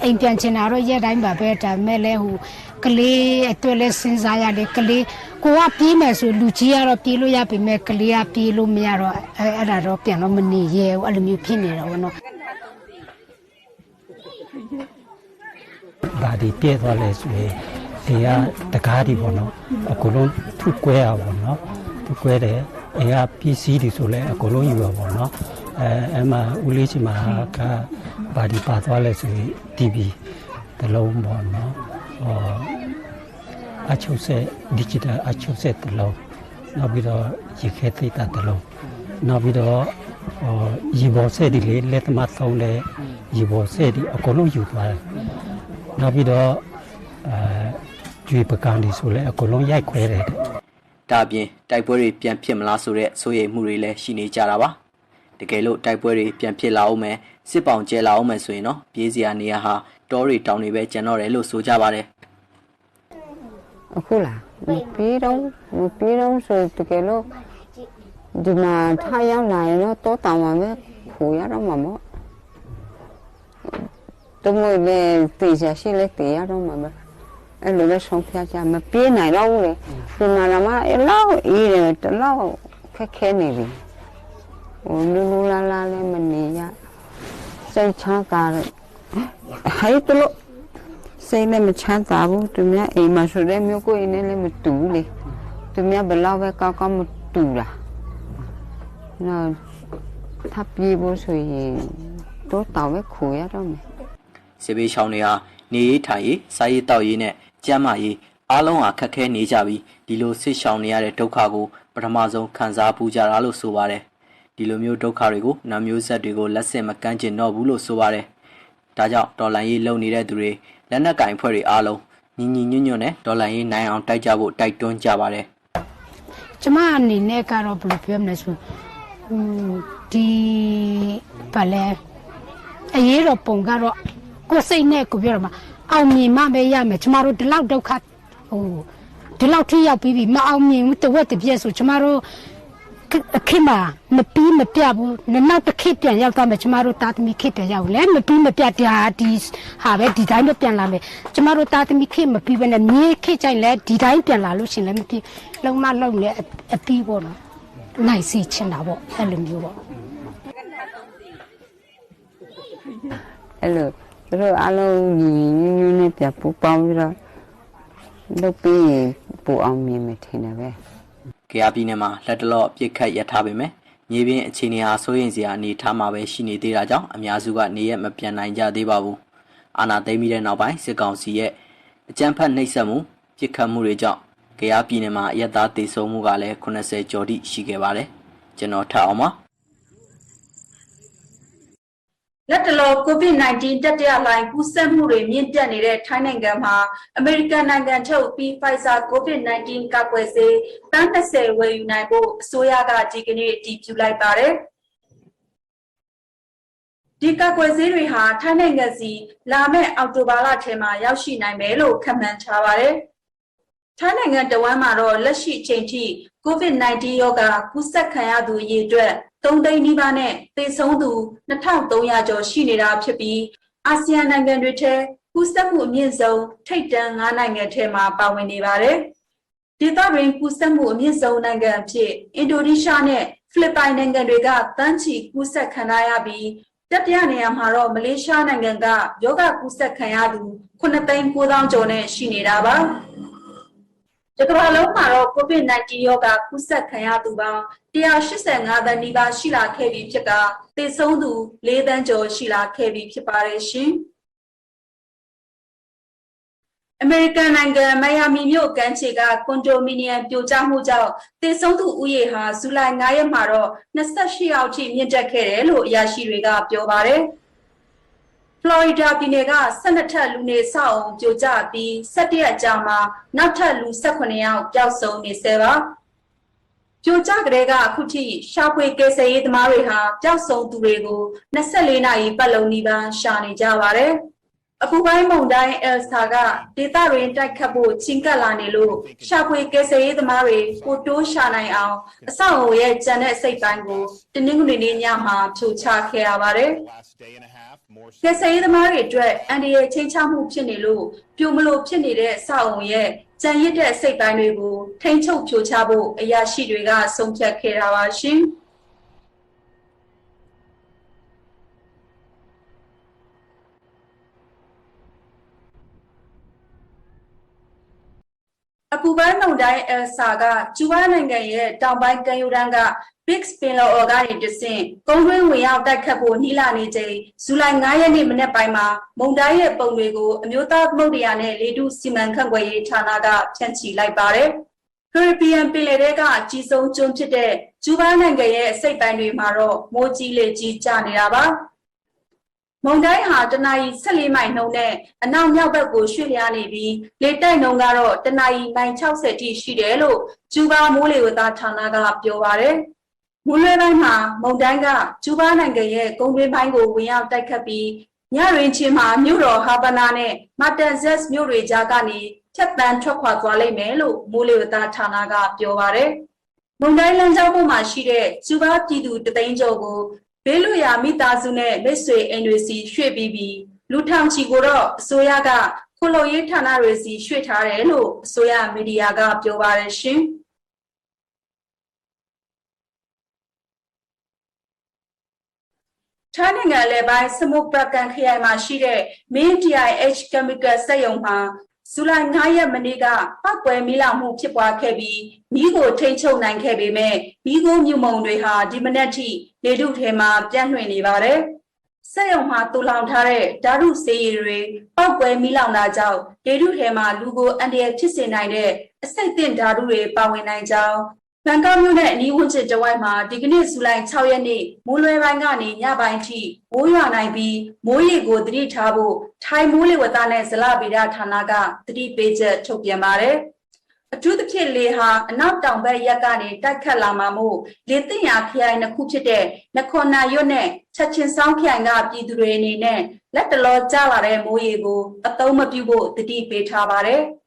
အိမ်ပြန်ချင်တာတော့ရဲ့တိုင်းပါပဲဒါမဲ့လဲဟိုကလေးအတွက်လဲစဉ်းစားရတယ်ကလေးကိုကပြေးမယ်ဆိုလူကြီးကတော့ပြေးလို့ရပြီမဲ့ကလေးကပြေးလို့မရတော့အဲ့ဒါတော့ပြန်တော့မနေရဲဘူးအဲ့လိုမျိုးဖြစ်နေတာပေါ့နော်ဘာဒီပြည့်သွားလဲဆိုရင်ဒီကတကားဒီပေါ့နော်အကုန်လုံးထုကွဲရပါတော့နော်ထုကွဲတယ်အိမ်ကပစ္စည်းတွေဆိုလဲအကုန်လုံးယူရပါတော့အဲ့မှာဦးလေးချင်မှာကဘာဒီပါသွားလဲဆိုရင် TV တလုံးပေါ့နော်အချို့ဆက် digital အချို့ဆက်တလုံးနောက်ပြီးတော့ရေခဲသိတာတလုံးနောက်ပြီးတော့ရေဘော်ဆက်ဒီလေလက်သမားသုံးတဲ့ရေဘော်ဆက်ဒီအကုန်လုံးယူသွားတယ်နောက်ပြီးတော့ကျွေးပကံဒီဆိုလဲအကုန်လုံးရိုက်ခွဲတယ်ဒါအပြင်တိုက်ပွဲတွေပြန်ဖြစ်မလားဆိုတဲ့စိုးရိမ်မှုတွေလည်းရှိနေကြတာပါတကယ်လို့တိုက်ပွဲတွေပြန်ဖြစ်လာအောင်မယ်စစ်ပောင်ကျဲလာအောင်မယ်ဆိုရင်တော့ပြေးစရာနေရာဟာတောတွေတောင်တွေပဲကျန်တော့တယ်လို့ဆိုကြပါတယ်အခုလားမပြေတော့ဆိုတကယ်လို့ဒီမှာထားရောက်လာရင်တော့တောတောင်မှာပဲခိုးရတော့မှာပေါ့တမို့လေတေးချရှိလေတေးရတော့မှာပဲအဲ့လိုပဲဆုံးဖြတ်ကြမပြေးနိုင်တော့ဘူးလေဒီမှာမှအဲ့လောက်အေးတယ်တလောက်ခက်ခဲနေပြီဟိုလူလာလည်းမနေရစိတ်ချမ်းသာတယ်ဟဲ့တလို့စိတ်လည်းမချမ်းသာဘူးသူများအိမ်မှာဆိုတဲ့မျိုးကိုယ်နဲ့လည်းမတူဘူးလေသူများဘယ်လောက်ပဲကောက်မတူလားနော်ထပ်ပြေးဖို့ဆိုရင်တော့တောင်းပဲခိုးရတော့မယ်စစ်ဘေးရှောင်းတွေဟာနေရေးထိုင်ရေးစားရေးတောက်ရေးနဲ့ကျန်းမာရေးအားလုံးဟာခက်ခဲနေကြပြီးဒီလိုစစ်ရှောင်းနေရတဲ့ဒုက္ခကိုပထမဆုံးခံစားပူကြတာလို့ဆိုပါတယ်ဒီလိုမျိုးဒုက္ခတွေကိုနာမျိုးဆက်တွေကိုလက်ဆင့်မကမ်းကျင်တော့ဘူးလို့ဆိုပါတယ်ဒါကြောင့်ဒေါ်လာရေးလုံနေတဲ့သူတွေလက်နက်ကင်ဖွဲ့တွေအားလုံးညီညွတ်နဲ့ဒေါ်လာရေးနိုင်အောင်တိုက်ကြဖို့တိုက်တွန်းကြပါတယ်ကျမအနေနဲ့ကတော့ဘယ်လိုပြောမလဲဆိုဒီပါလဲအရေးတော့ပုံကတော့ကိုယ်စိတ်နဲ့ကိုပြောရမှာအောင်မြင်မှပဲရမယ်ကျမတို့ဒီလောက်ဒုက္ခဟိုဒီလောက်ထိရောက်ပြီးမအောင်မြင်ဘူးတဝက်တပြက်ဆိုကျမတို့အခက်မှာမပြီးမပြဘူးနောက်တစ်ခေတ်ပြန်ရောက်သွားမယ်ကျမတို့တာသမီခေတ်ပြန်ရောက်လဲမပြီးမပြတရားဒီဟာပဲဒီတိုင်းပဲပြန်လာမယ်ကျမတို့တာသမီခေတ်မပြီးဘဲနဲ့မြေခေတ်ကြိုင်လဲဒီတိုင်းပြန်လာလို့ရှင်လဲမပြီးလုံးမလုံးလဲအပြီးပေါ့နော်နိုင်စီချင်တာပေါ့အဲ့လိုမျိုးပေါ့အဲ့လိုတို့အားလုံးညီနဲ့ပြပူပေါင်းပြီးတော့လုပ်ပြီးပူအောင်မြင်မယ်ထင်တယ်ပဲကြားပြည်နယ်မှာလက်တလော့ပြစ်ခတ်ရထားပေမဲ့မြေပြင်အခြေအနေဟာစိုးရိမ်စရာအနေထားမှာပဲရှိနေသေးတာကြောင့်အများစုကနေရက်မပြန်နိုင်ကြသေးပါဘူးအာဏာသိမ်းပြီးတဲ့နောက်ပိုင်းစစ်ကောင်စီရဲ့အကြမ်းဖက်နှိပ်စက်မှုပြစ်ခတ်မှုတွေကြောင့်ကြားပြည်နယ်မှာအရက်သားတေဆုံးမှုကလည်း80ကျော်ထိရှိခဲ့ပါတယ်ကျွန်တော်ထပ်အောင်ပါလက်တလော COVID-19 တတိယလှိုင်းကူးစက်မှုတွေမြင့်တက်နေတဲ့ထိုင်းနိုင်ငံမှာအမေရိကန်နိုင်ငံထုတ် Pfizer COVID-19 ကာကွယ်ဆေးတန်း30ဝယ်ယူနိုင်ဖို့အစိုးရကဒီကနေ့အတည်ပြုလိုက်ပါတယ်။ဒီကာကွယ်ဆေးတွေဟာထိုင်းနိုင်ငံစီလာမယ့်အောက်တိုဘာလထဲမှာရောက်ရှိနိုင်မယ်လို့ခန့်မှန်းထားပါတယ်။ထိုင်းနိုင်ငံတဝမ်းမှာတော့လက်ရှိအချိန်ထိ COVID-19 ရောဂါကူးစက်ခံရသူအရေအတွက်3 သိန်းနီးပါးနဲ့သေဆုံးသူ2300ကျော်ရှိနေတာဖြစ်ပြီးအာဆီယံနိုင်ငံတွေထဲကူးစက်မှုအမြင့်ဆုံးထိပ်တန်း9နိုင်ငံထဲမှာပါဝင်နေပါတယ်။ဒေသတွင်းကူးစက်မှုအမြင့်ဆုံးနိုင်ငံအဖြစ်အင်ဒိုနီးရှားနဲ့ဖိလစ်ပိုင်နိုင်ငံတွေကတန်းချီကူးစက်ခံရပြီးတတိယနေရာမှာတော့မလေးရှားနိုင်ငံကရောဂါကူးစက်ခံရသူ9,900,000ကျော်နဲ့ရှိနေတာပါ။ တကမ္ဘာလုံးမှာတော့ COVID-19 ရောဂါကူးစက်ခံရသူပေါင်း185သန်းနီးပါးရှိလာခဲ့ပြီဖြစ်ကသေဆုံးသူ4သန်းကျော်ရှိလာခဲ့ပြီဖြစ်ပါတယ်ရှင်။အမေရိကန်နိုင်ငံမိုင်ယာမီမြို့ကမ်းခြေကကွန်ဒိုမီနီယံပြိုကျမှုကြောင့်သေဆုံးသူဦးရေဟာဇူလိုင်9ရက်မှာတော့28ယောက်ထိမြင့်တက်ခဲ့တယ်လို့အရာရှိတွေကပြောပါတယ်။ဖလော်ရီဒါပြည်နယ်က12ထပ်လူနေဆောက်အုံပြိုကျပြီး17ရက်ကြာမှာနောက်ထပ်လူ18ယောက်ပျောက်ဆုံးနေဆဲပါ။ပြိုကျကလေးကအခုထိရှာဖွေကယ်ဆယ်ရေးသမားတွေဟာပျောက်ဆုံးသူတွေကို24နာရီပတ်လုံးနီးပါးရှာနေကြပါတယ်။အပူပိုင်းမုန်တိုင်းအယ်ဆာကဒေသရင်းတိုက်ခတ်ဖို့ချင်းကပ်လာနေလို့ရှာဖွေကယ်ဆယ်ရေးသမားတွေကိုတိုးရှာနိုင်အောင်အဆောက်အအုံရဲ့ကျန်တဲ့အစိတ်ပိုင်းကိုတနင်္ဂနွေနေ့ညမှာဖြိုချခဲ့ရပါတယ်။ကယ်ဆယ်ရေးသမားတွေအတွက်အန်ဒီရဲ့ချင်းချမှုဖြစ်နေလို့ပြိုမလို့ဖြစ်နေတဲ့အဆောက်အအုံရဲ့ကျန်ရစ်တဲ့အစိတ်ပိုင်းတွေကိုထိန်းချုပ်ဖြိုချဖို့အရာရှိတွေကဆုံးဖြတ်ခဲ့တာပါရှင်။အပူပိုင်းမုန်တိုင်းအယ်ဆာကကျူးဘားနိုင်ငံရဲ့တောင်ပိုင်းကမ်းရိုးတန်းက Big ပင်လယ်အော်ကနေတဆင့်ကုန်းတွင်းဝင်ရောက်တိုက်ခတ်ဖို့နှီးလာနေချိန်ဇူလိုင်9ရက်နေ့မနက်ပိုင်းမှာမုန်တိုင်းရဲ့ပုံတွေကိုအမျိုးသားသမုဒ္ဒရာနဲ့လေထုစီမံခန့်ခွဲရေးဌာနကဖြန့်ချီလိုက်ပါတယ်။ကာရစ်ဘီယံပင်လယ်ထဲကအကြီးဆုံးကျွန်းဖြစ်တဲ့ကျူးဘားနိုင်ငံရဲ့အစိတ်ပိုင်းတွေမှာတော့မိုးကြီးလေကြီးကျနေတာပါ။မုန်တိုင်းဟာတနအီ14မိုင်နှုန်းနဲ့အနောက်မြောက်ဘက်ကိုရွှေ့လျားနေပြီးလေတိုက်နှုန်းကတော့တနအီမိုင်60ထိရှိတယ်လို့ကျူးဘားမိုးလေဝသဌာနကပြောပါတယ်။မိုးလွဲပိုင်းမှာမုန်တိုင်းကကျူးဘားနိုင်ငံရဲ့ကုန်းတွင်းပိုင်းကိုဝင်ရောက်တိုက်ခတ်ပြီးညတွင်ချင်းမှာမြို့တော်ဟာဗနာနဲ့မာတန်ဇက်မြို့တွေကြားကနေဖြတ်တန်းထွက်ခွာသွားလိမ့်မယ်လို့မိုးလေဝသဌာနကပြောပါတယ်။မုန်တိုင်းလမ်းကြောင်းပေါ်မှာရှိတဲ့ကျူးဘားပြည်သူတသိန်းကျော်ကိုဘေးလွတ်ရာမိသားစုနဲ့မိတ်ဆွေအိမ်တွေစီရွှေ့ပြီးလူထောင်ချီကိုတော့အစိုးရကခုလိုရေးဌာနတွေစီရွှေ့ထားတယ်လို့အစိုးရမီဒီယာကပြောပါတယ်ရှင်။ထိုင်းနိုင်ငံလေပိုင်းစမုတ်ပရကန်ခရိုင်မှာရှိတဲ့ Main TIH Chemical စက်ရုံမှာဇူလိုင်9ရက်မနေ့ကပောက်ကွဲမီးလောင်မှုဖြစ်ပွားခဲ့ပြီးမီးကိုထိန်းချုပ်နိုင်ခဲ့ပေမဲ့မီးခိုးမြုံမုံတွေဟာဒီမနက်ထိလေထုထဲမှာပြန့်လွင့်နေပါတယ်။စက်ရုံမှာတူလောင်ထားတဲ့ဓာတုဆေးရည်တွေပောက်ကွဲမီးလောင်တာကြောင့်လေထုထဲမှာလူကိုအန္တရာယ်ဖြစ်စေနိုင်တဲ့အဆိပ်သင့်ဓာတုတွေပါဝင်နိုင်ကြောင်းဘန်ကောက်မြို့နဲ့အနီးဝန်းကျင်တဝိုက်မှာဒီကနေ့ဇူလိုင်6ရက်နေ့မိုးလွယ်ပိုင်းကနေညပိုင်းထိမိုးရွာနိုင်ပြီးမိုးရေကိုသတိထားဖို့ထိုင်းမိုးလေဝသနဲ့ဇလဗေဒဌာနကသတိပေးချက်ထုတ်ပြန်ပါတယ်။အထူးသဖြင့်လေဟာအနောက်တောင်ဘက်ရက်ကနေတိုက်ခတ်လာမှာမို့လေသိညာခရိုင်နှစ်ခုဖြစ်တဲ့နခွန်နာရွတ်နဲ့ချက်ချင်းဆောင်ခရိုင်ကပြည်သူတွေအနေနဲ့လက်တလောကျလာတဲ့မိုးရေကိုအသုံးမပြုဖို့သတိပေးထားပါတယ်။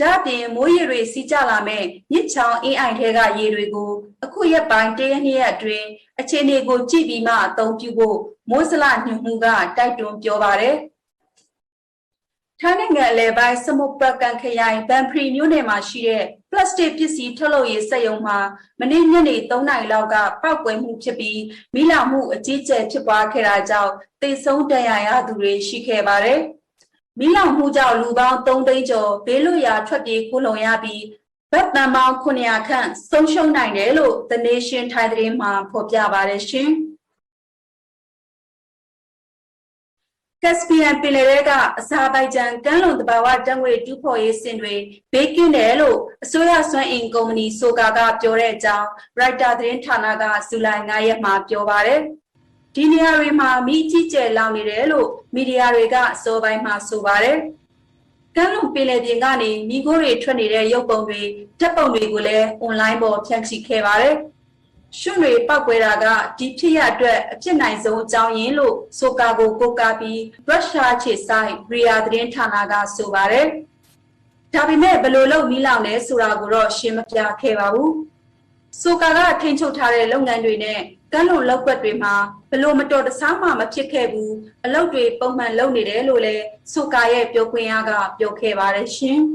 ဒါ့အပြင်မိုးရေတွေစီးကျလာမဲ့မြစ်ချောင်းအင်းအိုင်ထဲကရေတွေကိုအခုရက်ပိုင်း1ရက်2ရက်အတွင်းအခြေအနေကိုကြည့်ပြီးမှအသုံးပြုဖို့မိုးစလညွှန်မှုကတိုက်တွန်းပြောပါတယ်။ထိုင်းနိုင်ငံအလဲပိုင်းစမုတ်ပရကန်ခရိုင်ဘန်ဖရီမြို့နယ်မှာရှိတဲ့ပလတ်စတစ်ပစ္စည်းထုတ်လုပ်ရေးစက်ရုံမှာမနေ့ညနေ3နာရီလောက်ကပောက်ကွဲမှုဖြစ်ပြီးမီးလောင်မှုအကြီးအကျယ်ဖြစ်ပွားခဲ့တာကြောင့်သေဆုံးဒဏ်ရာရသူတွေရှိခဲ့ပါတယ်။မီးလောင်မှုကြောင့်လူပေါင်း3သိန်းကျော်ဘေးလွတ်ရာထွက်ပြေးခိုးလုံရပြီးဗတ်တန်ပေါင်း900ခန့်ဆုံးရှုံးနိုင်တယ်လို့ The Nation ထိုင်းသတင်းမှာဖော်ပြပါတယ်ရှင်။ ကက်စပီယန်ပင်လယ်ထဲကအဇာဘိုင်ဂျန်ကမ်းလွန်သဘာဝဓာတ်ငွေ့တူးဖော်ရေးစင်တွေဘေးကင်းတယ်လို့အစိုးရစွမ်းအင်ကုမ္ပဏီဆိုကာကပြောတဲ့အကြောင်းရိုက်တာသတင်းဌာနကဇူလိုင်9ရက်မှာပြောပါတယ်။ဒီနေရာတွေမှာမီးကြီးကျယ်လောင်နေတယ်လို့မီဒီယာတွေကအစောပိုင်းမှာဆိုပါတယ်။ကမ်းလွန်ပင်လယ်ပြင်ကနေမီးခိုးတွေထွက်နေတဲ့ရုပ်ပုံတွေဓာတ်ပုံတွေကိုလည်းအွန်လိုင်းပေါ်ဖြန့်ချိခဲ့ပါတယ်။ရှွန့်တွေပောက်ကွဲတာကဒီဖြစ်ရအတွက်အဖြစ်နိုင်ဆုံးအကြောင်းရင်းလို့ဆိုကာကိုကိုးကားပြီးရုရှားခြေဆိုင်ရီယာသတင်းဌာနကဆိုပါတယ်။ဒါပေမဲ့ဘယ်လိုလုပ်မီးလောင်လဲဆိုတာကိုတော့ရှင်းမပြခဲ့ပါဘူး။ဆိုကာကထိန်းချုပ်ထားတဲ့လုပ်ငန်းတွေနဲ့ကမ်းလွန်လောက်ကွက်တွေမှာဘလို့မတော်တဆမှမဖြစ်ခဲ့ဘူးအလုပ်တွေပုံမှန်လုပ်နေတယ်လို့လည်းဆိုကာရဲ့ပြောခွင့်ရကပြောခဲ့ပါတယ်ရှင်။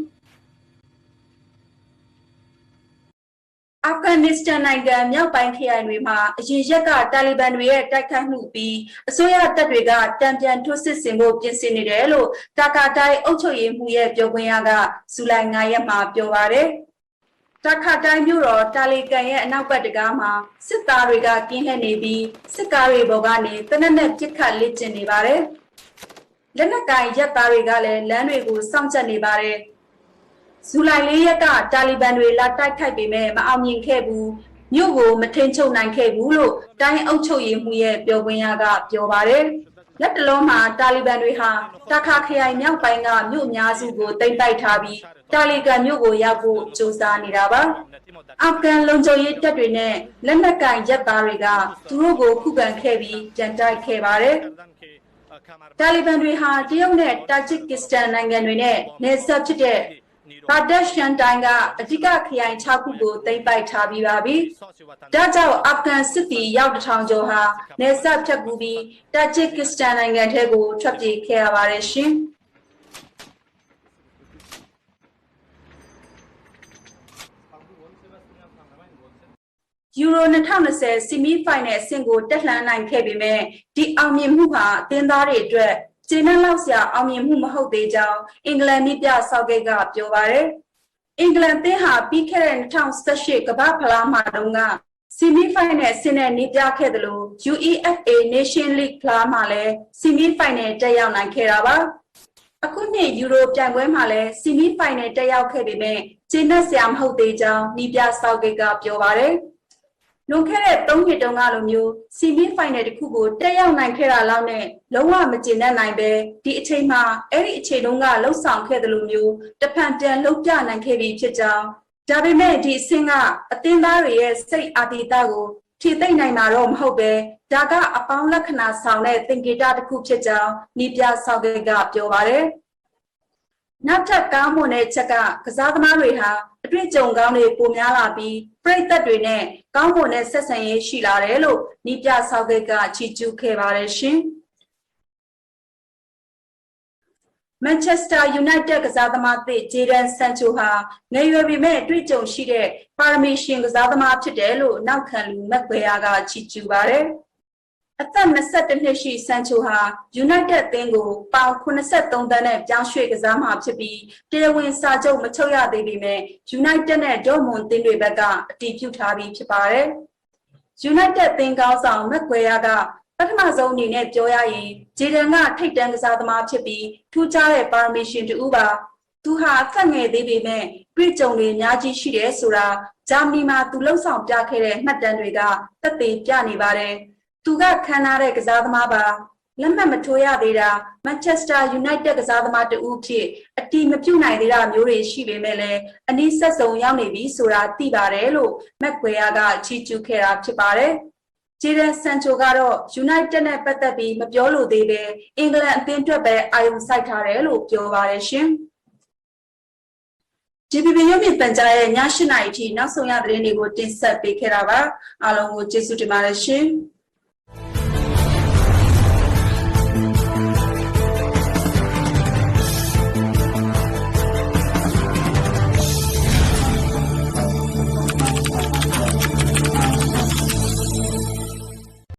အာဖဂန်နစ္စတန်နိုင်ငံမြောက်ပိုင်းခရိုင်တွေမှာအရင်ရက်ကတာလီဘန်တွေရဲ့တိုက်ခိုက်မှုပြီးအစိုးရတပ်တွေကတံပြန်ထိုးစစ်ဆင်ဖို့ပြင်ဆင်နေတယ်လို့တာကာတိုင်းအုပ်ချုပ်ရေးမှူးရဲ့ပြောခွင့်ရကဇူလိုင်9ရက်မှာပြောပါတယ်။ တာခတိုင်းမြို့တော်တာလီကန်ရဲ့အနောက်ဘက်တကားမှာစစ်သားတွေကကင်းလှည့်နေပြီးစစ်ကားတွေပေါ်ကနေတနက်နဲ့ပြစ်ခတ်လက်ကျင်နေပါတယ်။လက်နက်ကိုင်ရပ်သားတွေကလည်းလမ်းတွေကိုစောင့်ကြပ်နေပါတယ်။ဇူလိုင်4ရက်ကတာလီဘန်တွေလာတိုက်ခိုက်ပေမဲ့မအောင်မြင်ခဲ့ဘူး။မြို့ကိုမထိန်ချုပ်နိုင်ခဲ့ဘူးလို့တိုင်းအုပ်ချုပ်ရေးမှူးရဲ့ပြောခွင့်ရကပြောပါတယ်။လက်တလုံးမှာတာလီဘန်တွေဟာတာခါခရိုင်မြောက်ပိုင်းကမြို့အများစုကိုတိမ့်ပိုက်ထားပြီးတာလီကန်မြို့ကိုရောက်ဖို့ကြိုးစားနေတာပါအာဖဂန်လုံခြုံရေးတပ်တွေနဲ့လက်နက်ကင်ရပ်သားတွေကသူတို့ကိုခုခံခဲ့ပြီးပြန်တိုက်ခဲ့ပါတယ်တာလီဘန်တွေဟာတရုတ်နဲ့တာဂျစ်ကစ္စတန်နိုင်ငံတွေနဲ့နယ်စပ်ဖြစ်တဲ့ဘာဒက်ရှန်တိုင်းကအဓိကခရိုင်6ခုကိုသိမ်းပိုက်ထားပြီးပါပြီ။ဒါကြောင့်အာဖဂန်စစ်သည်ရောက်1000ကျော်ဟာနယ်စပ်ဖြတ်ကူးပြီးတာဂျစ်ကစ္စတန်နိုင်ငံထဲကိုထွက်ပြေးခဲ့ရပါတယ်ရှင်။ယူရို2020ဆီမီဖိုင်နယ်အဆင့်ကိုတက်လှမ်းနိုင်ခဲ့ပေမဲ့ဒီအောင်မြင်မှုဟာအသင်းသားတွေအတွက်ကျင်းနှံလောက်စရာအောင်မြင်မှုမဟုတ်သေးကြောင်းအင်္ဂလန်ပြည်ပြဆောက်ကကပြောပါတယ်။အင်္ဂလန်သင်းဟာပြီးခဲ့တဲ့2018ကမ္ဘာဖလားမှာတုန်းကဆီမီဖိုင်နယ်အဆင့်နဲ့နေပြခဲ့တယ်လို့ UEFA Nation League ဖလားမှာလည်းဆီမီဖိုင်နယ်တက်ရောက်နိုင်ခဲ့တာပါ။အခုနှစ်ယူရိုပြိုင်ပွဲမှာလည်းဆီမီဖိုင်နယ်တက်ရောက်ခဲ့ပေမဲ့ကျင်းနှံစရာမဟုတ်သေးကြောင်းပြည်ပြဆောက်ကကပြောပါတယ်။လွန်ခဲ့တဲ့3နှစ်တုန်းကလိုမျိုးဆီမီဖိုင်နယ်တစ်ခုကိုတက်ရောက်နိုင်ခဲ့တာလောက်နဲ့လုံးဝမကျင်တတ်နိုင်ပဲဒီအချိန်မှာအဲ့ဒီအချိန်တုန်းကလှုပ်ဆောင်ခဲ့တယ်လို့မျိုးတဖန်တန်လှုပ်ပြနိုင်ခဲ့ပြီးဖြစ်ကြောင်းဒါပေမဲ့ဒီအဆင့်ကအသင်းသားတွေရဲ့စိတ်အာတိတကိုဖြည့်သိမ့်နိုင်မှာတော့မဟုတ်ပဲဒါကအပေါင်းလက္ခဏာဆောင်တဲ့သင်္ကေတတစ်ခုဖြစ်ကြောင်းနီးပြဆောက်ကပြောပါတယ်နောက်ထပ်ကောင်းမွန်တဲ့ချက်ကကစားသမားတွေဟာအတွေ့အကြုံကောင်းတွေပိုများလာပြီးပြိသက်တွေနဲ့ကောင်းမွန်တဲ့ဆက်ဆံရေးရှိလာတယ်လို့နီးပြဆောက်ကချီးကျူးခဲ့ပါတယ်ရှင်မန်ချက်စတာယူနိုက်တက်ကစားသမားသစ်ဂျေဒန်ဆန်ချိုဟာငယ်ရွယ်ပေမဲ့အတွေ့အကြုံရှိတဲ့ပါရမီရှင်ကစားသမားဖြစ်တယ်လို့နောက်ခံလူမက်ဂွေယာကချီးကျူးပါတယ်အသက်22နှစ်ရှိဆန်ချိုဟာယူနိုက်တက်အသင်းကိုပေါင်83သန်းနဲ့ပြောင်းရွှေ့ကစားမှာဖြစ်ပြီးတရားဝင်စာချုပ်မချုပ်ရသေးပေမဲ့ယူနိုက်တက်နဲ့ဒေါ့မွန်အသင်းတွေဘက်ကအတည်ပြုထားပြီးဖြစ်ပါတယ်။ယူနိုက်တက်အသင်းကောင်းဆောင်မက်ဂွေယာကပထမဆုံးအနေနဲ့ပြောရရင်ဂျေဒန်ကထိပ်တန်းကစားသမားဖြစ်ပြီးထူးခြားတဲ့ပါရမီရှင်တူပါသူဟာအသက်ငယ်သေးပေမဲ့တွေ့ကြုံတွေအများကြီးရှိတယ်ဆိုတာဂျာမနီမှာသူလှုပ်ဆောင်ပြခဲ့တဲ့မှတ်တမ်းတွေကသက်သေပြနေပါတယ်။သူကခန်းနာတဲ့ကစားသမားပါလက်မှတ်မထိုးရသေးတာမန်ချက်စတာယူနိုက်တက်ကစားသမားတူဖြစ်အတီးမပြုတ်နိုင်သေးတာမျိုးတွေရှိပေမဲ့လည်းအနည်းဆက်ဆုံးရောက်နေပြီဆိုတာသိပါတယ်လို့မက်ဂွေယာကချီးကျူးခဲ့တာဖြစ်ပါတယ်ဂျေဒန်ဆန်ချိုကတော့ယူနိုက်တက်နဲ့ပတ်သက်ပြီးမပြောလို့သေးပဲအင်္ဂလန်အသင်းအတွက်ပဲအာရုံစိုက်ထားတယ်လို့ပြောပါတယ်ရှင်GPP ရုပ်မြင်သံကြားရဲ့ည8:00 နာရီထိနောက်ဆုံးရသတင်းတွေကိုတင်ဆက်ပေးခဲ့တာပါအားလုံးကိုကျေးဇူးတင်ပါတယ်ရှင်